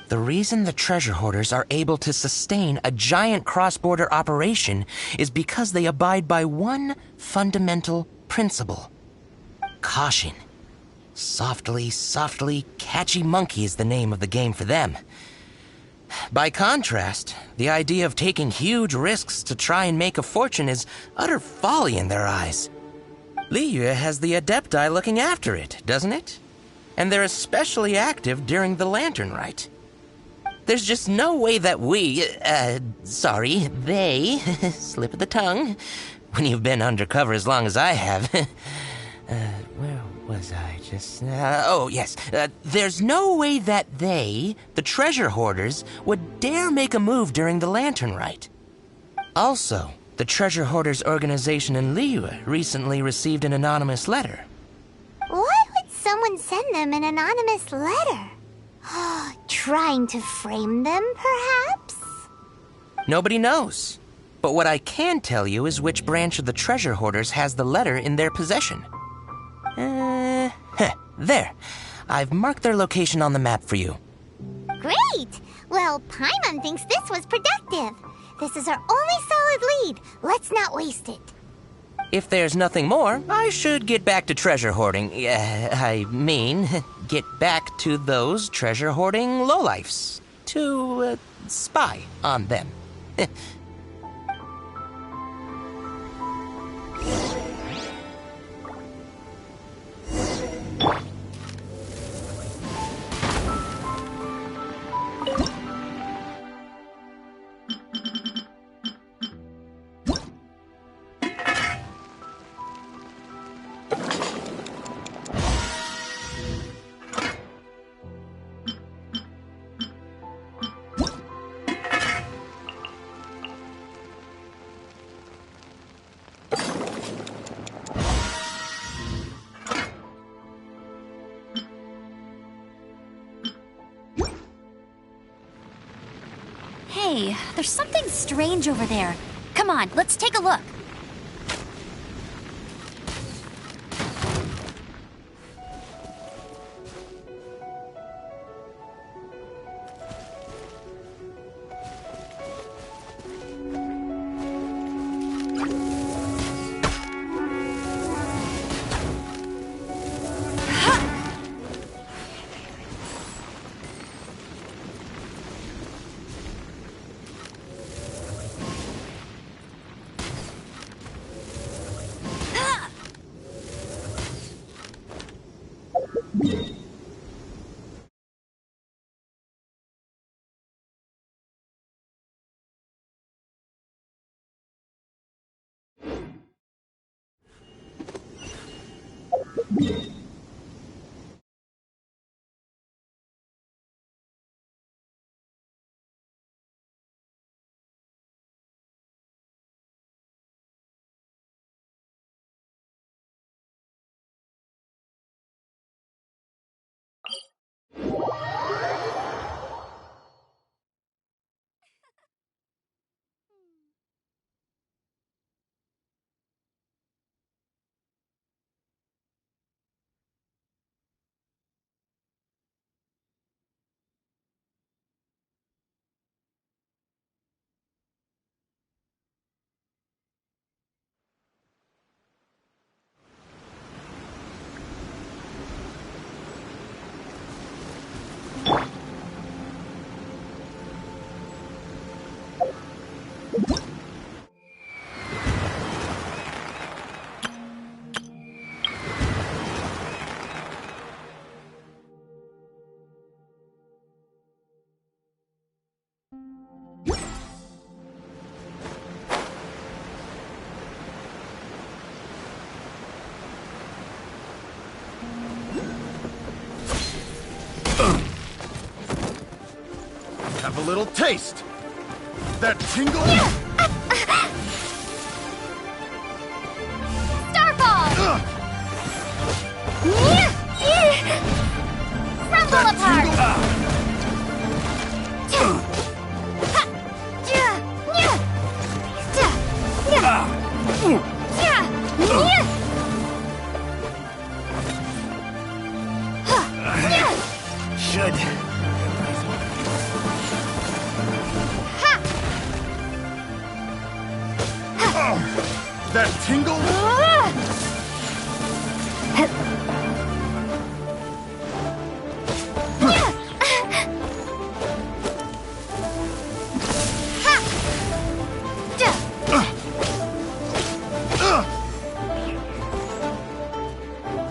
The reason the treasure hoarders are able to sustain a giant cross-border operation is because they abide by one fundamental principle. Caution. Softly, softly, catchy monkey is the name of the game for them. By contrast, the idea of taking huge risks to try and make a fortune is utter folly in their eyes. Liyue has the Adepti looking after it, doesn't it? And they're especially active during the Lantern Rite. There's just no way that they, slip of the tongue, when you've been undercover as long as I have. Where was I just... there's no way that they, the treasure hoarders, would dare make a move during the Lantern Rite. Also, the treasure hoarders organization in Liyue recently received an anonymous letter. Why would someone send them an anonymous letter? Trying to frame them, perhaps? Nobody knows. But what I can tell you is which branch of the treasure hoarders has the letter in their possession. There. I've marked their location on the map for you. Great! Well, Paimon thinks this was productive. This is our only solid lead. Let's not waste it. If there's nothing more, I should get back to treasure hoarding. Get back to those treasure hoarding lowlifes. To, spy on them. Hey, there's something strange over there. Come on, let's take a look. Have a little taste. That tingle? Starfall! Crumble apart! Should. That tingle?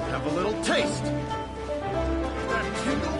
Have a little taste. That tingle?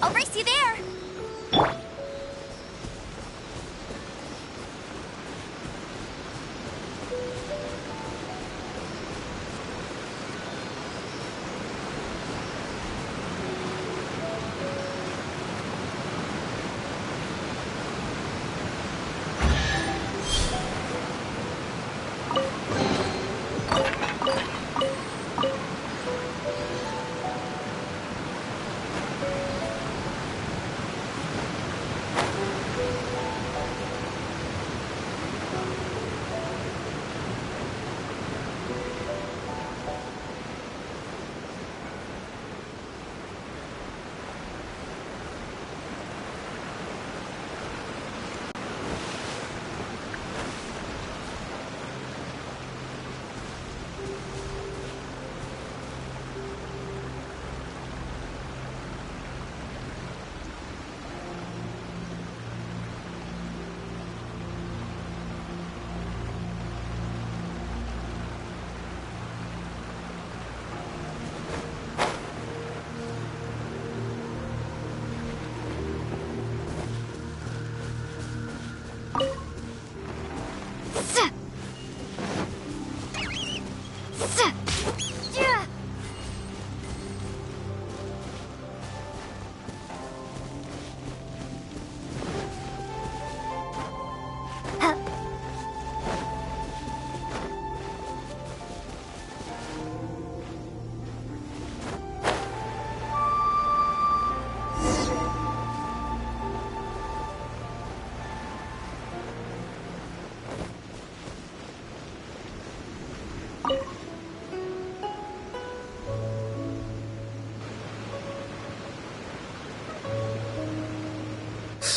I'll race you there.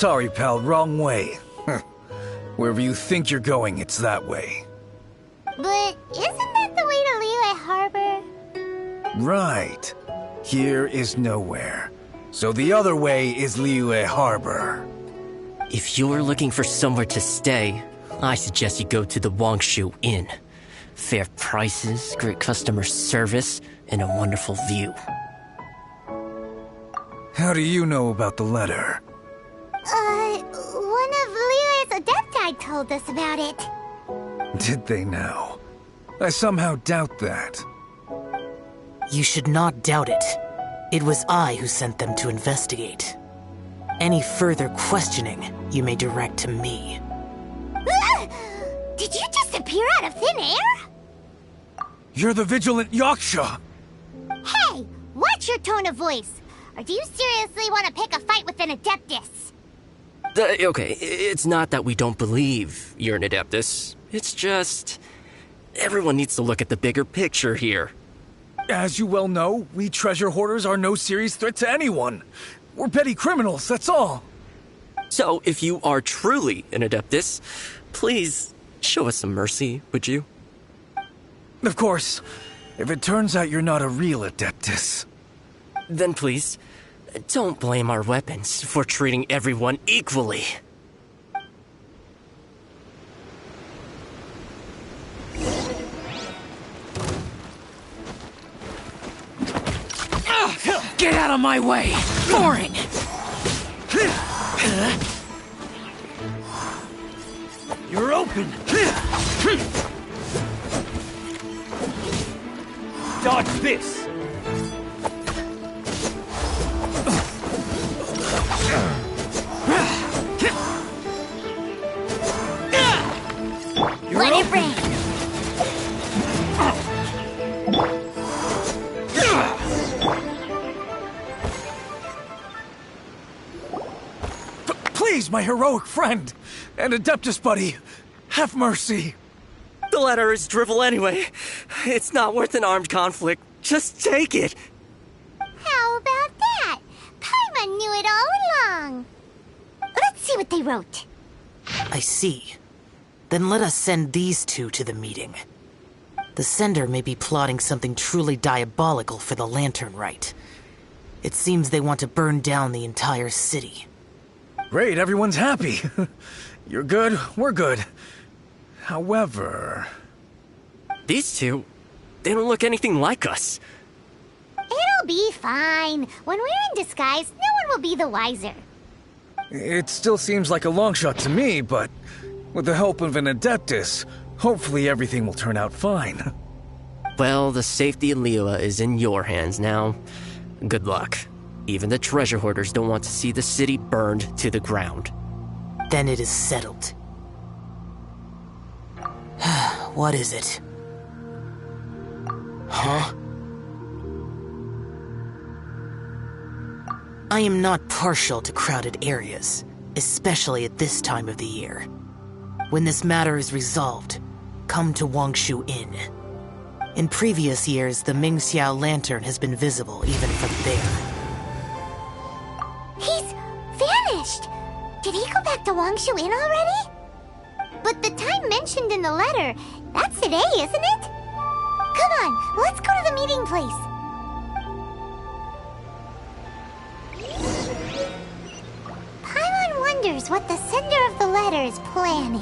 Sorry, pal, wrong way. Wherever you think you're going, it's that way. But isn't that the way to Liyue Harbor? Right. Here is nowhere. So the other way is Liyue Harbor. If you're looking for somewhere to stay, I suggest you go to the Wangshu Inn. Fair prices, great customer service, and a wonderful view. How do you know about the letter? One of Liyue's Adepti told us about it. Did they now? I somehow doubt that. You should not doubt it. It was I who sent them to investigate. Any further questioning you may direct to me. Did you just appear out of thin air? You're the vigilant Yaksha! Hey, watch your tone of voice. Or do you seriously want to pick a fight with an Adeptus? Okay, it's not that we don't believe you're an Adeptus. It's just... everyone needs to look at the bigger picture here. As you well know, we treasure hoarders are no serious threat to anyone. We're petty criminals, that's all. So, if you are truly an Adeptus, please show us some mercy, would you? Of course. If it turns out you're not a real Adeptus. Then please, don't blame our weapons for treating everyone equally. Get out of my way! Foreign! You're open! Dodge this! Let it rain! Please, my heroic friend! And Adeptus buddy! Have mercy! The letter is drivel anyway. It's not worth an armed conflict. Just take it. How about that? Paimon knew it all along. Let's see what they wrote. I see. Then let us send these two to the meeting. The sender may be plotting something truly diabolical for the Lantern Rite. It seems they want to burn down the entire city. Great, everyone's happy. You're good, we're good. However... These two, they don't look anything like us. It'll be fine. When we're in disguise, no one will be the wiser. It still seems like a long shot to me, but with the help of an Adeptus, hopefully everything will turn out fine. Well, the safety in Liyue is in your hands now. Good luck. Even the treasure hoarders don't want to see the city burned to the ground. Then it is settled. What is it? Huh? I am not partial to crowded areas, especially at this time of the year. When this matter is resolved, come to Wangshu Inn. In previous years, the Mingxiao lantern has been visible even from there. He's vanished! Did he go back to Wangshu Inn already? But the time mentioned in the letter, that's today, isn't it? Come on, let's go to the meeting place. Paimon wonders what the sender of the letter is planning.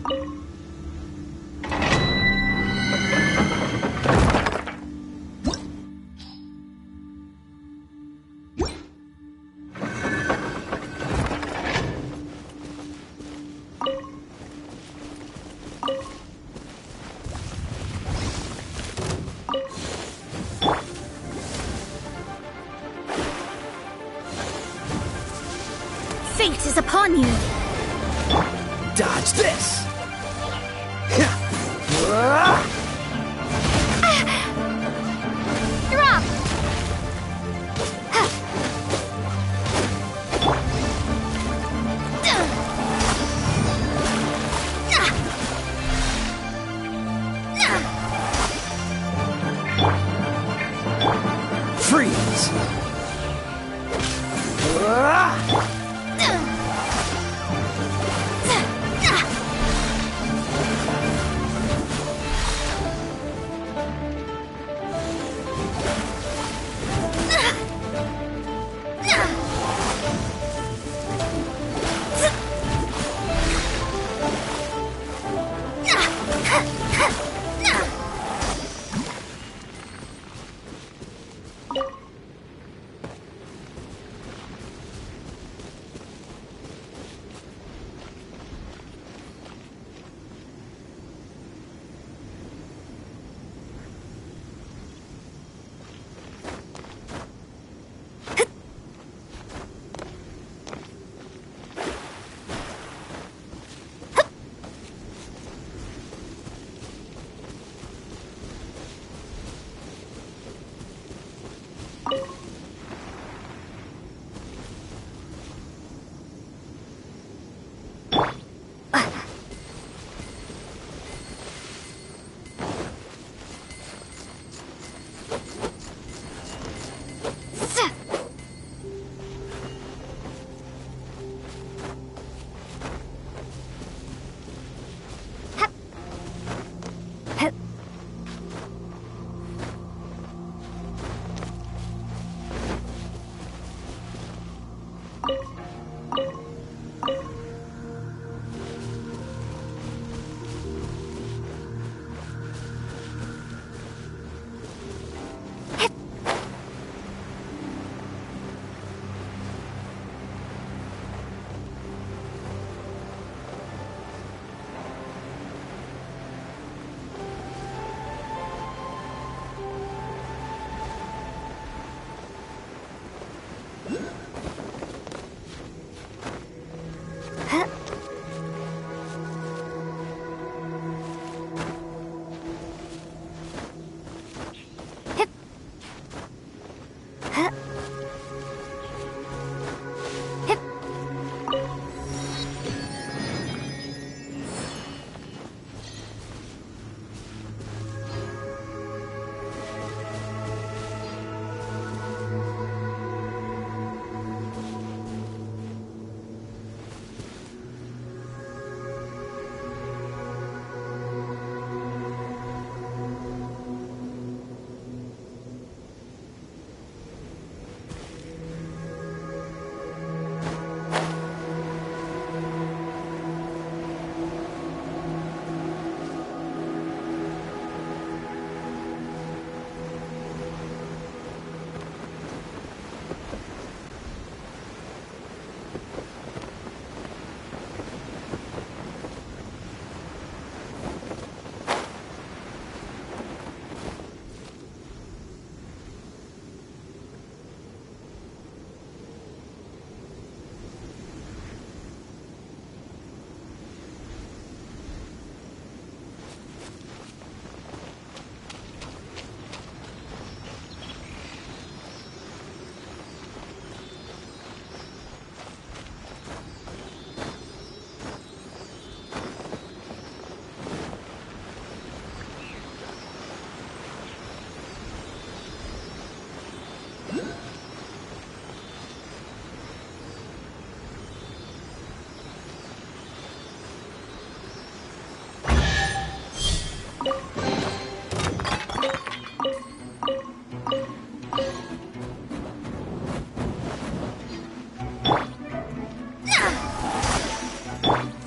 Fate is upon you. Dodge this! Drop! Freeze!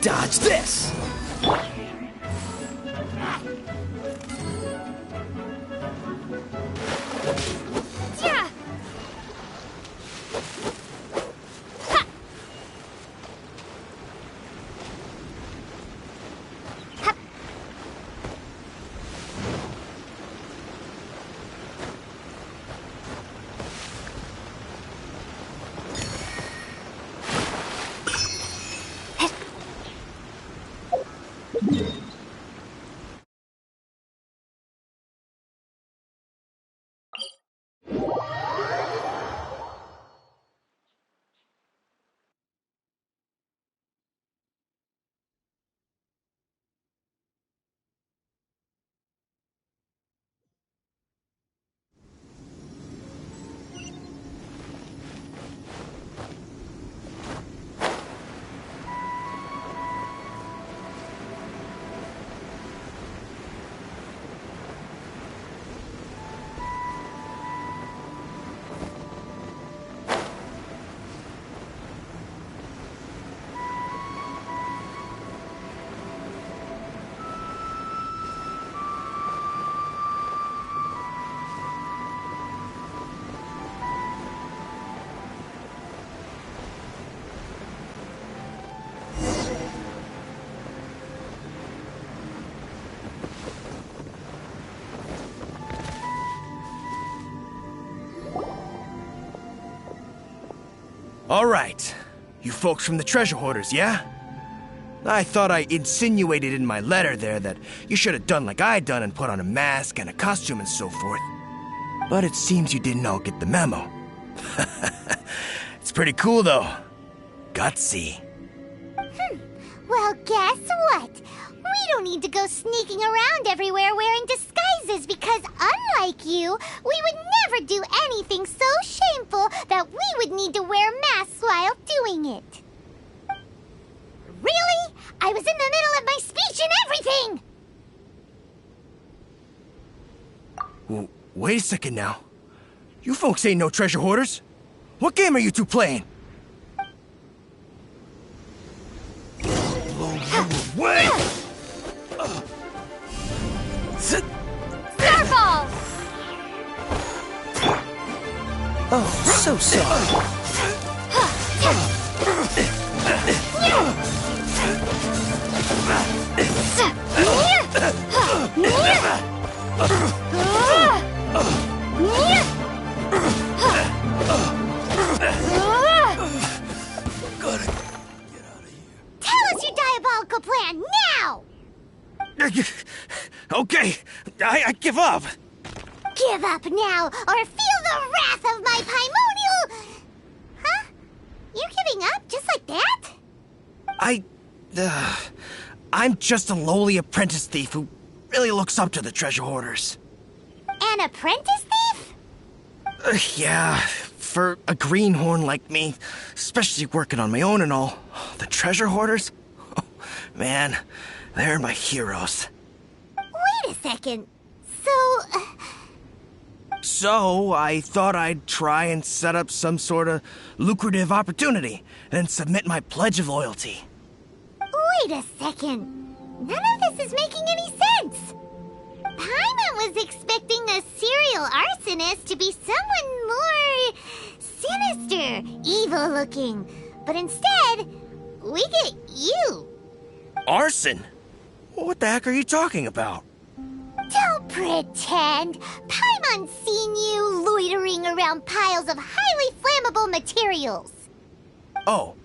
Dodge this! All right. You folks from the treasure hoarders, yeah? I thought I insinuated in my letter there that you should have done like I done and put on a mask and a costume and so forth. But it seems you didn't all get the memo. It's pretty cool, though. Gutsy. Well, guess what? We don't need to go sneaking around everywhere wearing disguises because unlike you, we would never do anything so shameful that we would need to wear masks while doing it. Really? I was in the middle of my speech and everything! Well, wait a second now. You folks ain't no treasure hoarders. What game are you two playing? Wait! Starfall! Oh, so sorry. Tell us your diabolical plan now! Okay, I give up. Give up now, or feel the wrath of my Paimonial... Huh? You're giving up just like that? I'm just a lowly apprentice thief who really looks up to the treasure hoarders. An apprentice thief? Yeah, for a greenhorn like me, especially working on my own and all, the treasure hoarders? Oh, man, they're my heroes. Wait a second. So, I thought I'd try and set up some sort of lucrative opportunity, and submit my pledge of loyalty. Wait a second. None of this is making any sense. Paimon was expecting the serial arsonist to be someone more sinister, evil-looking. But instead, we get you. Arson? What the heck are you talking about? Don't pretend. Paimon's seen you loitering around piles of highly flammable materials. Oh,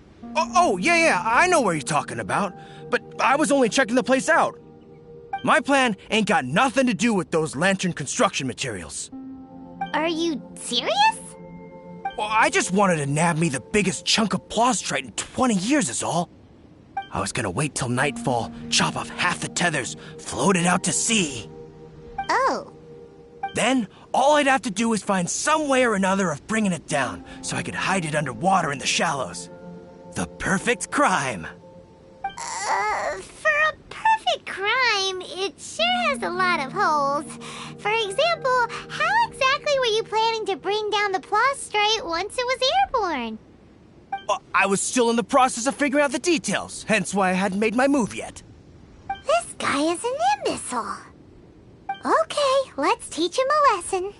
yeah, I know what you're talking about. But I was only checking the place out. My plan ain't got nothing to do with those lantern construction materials. Are you serious? Well, I just wanted to nab me the biggest chunk of plastrite in 20 years is all. I was gonna wait till nightfall, chop off half the tethers, float it out to sea. Oh. Then, all I'd have to do is find some way or another of bringing it down, so I could hide it underwater in the shallows. The perfect crime. For a perfect crime, it sure has a lot of holes. For example, how exactly were you planning to bring down the plastrite once it was airborne? I was still in the process of figuring out the details, hence why I hadn't made my move yet. This guy is an imbecile. Okay, let's teach him a lesson.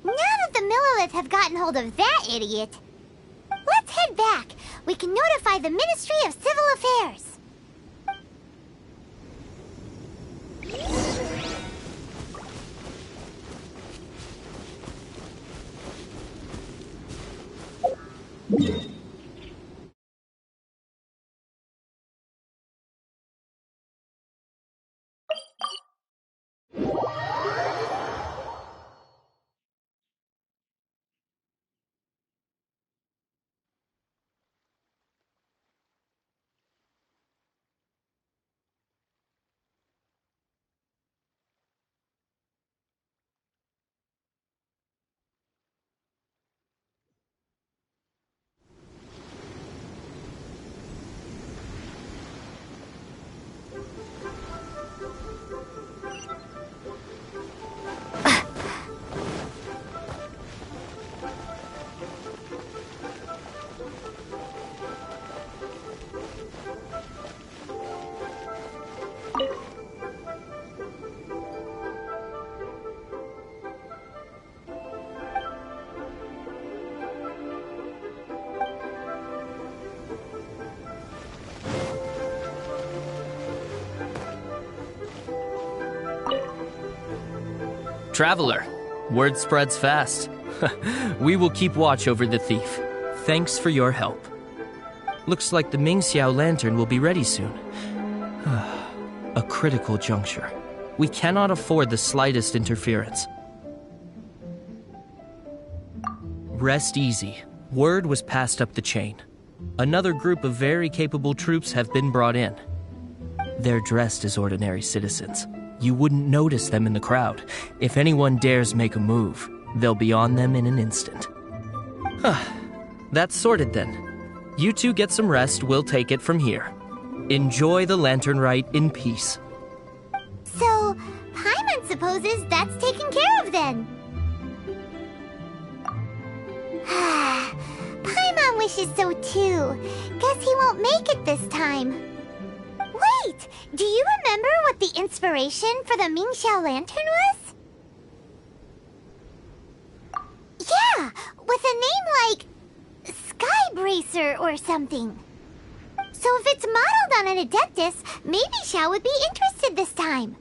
Now that the Millilith have gotten hold of that idiot, let's head back. We can notify the Ministry of Civil Affairs. Traveler, word spreads fast. We will keep watch over the thief. Thanks for your help. Looks like the Mingxiao lantern will be ready soon. A critical juncture. We cannot afford the slightest interference. Rest easy. Word was passed up the chain. Another group of very capable troops have been brought in. They're dressed as ordinary citizens. You wouldn't notice them in the crowd. If anyone dares make a move, they'll be on them in an instant. That's sorted then. You two get some rest, we'll take it from here. Enjoy the lantern rite in peace. So, Paimon supposes that's taken care of then. Paimon wishes so too. Guess he won't make it this time. Wait! Do you remember what the inspiration for the Mingxiao lantern was? Yeah! With a name like Skybracer or something. So if it's modeled on an Adeptus, maybe Xiao would be interested this time.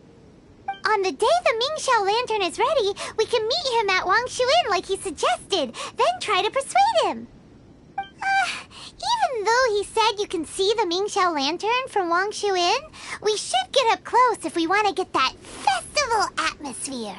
On the day the Mingxiao lantern is ready, we can meet him at Wangshuin like he suggested, then try to persuade him. Even though he said you can see the Mingxiao lantern from Wangshuin, we should get up close if we want to get that festival atmosphere.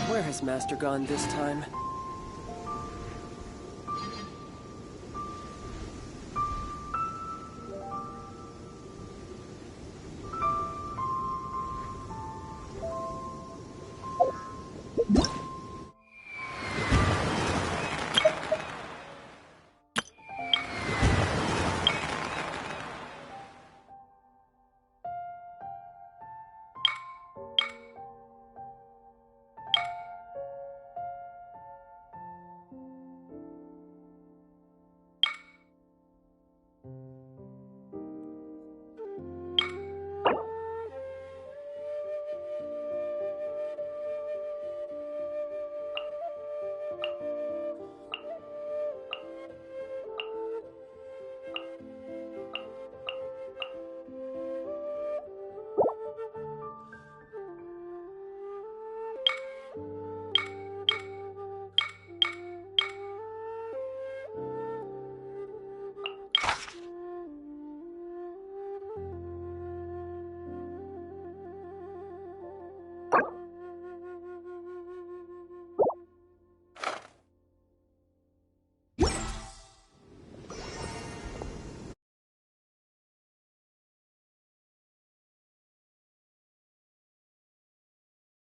Where has Master gone this time?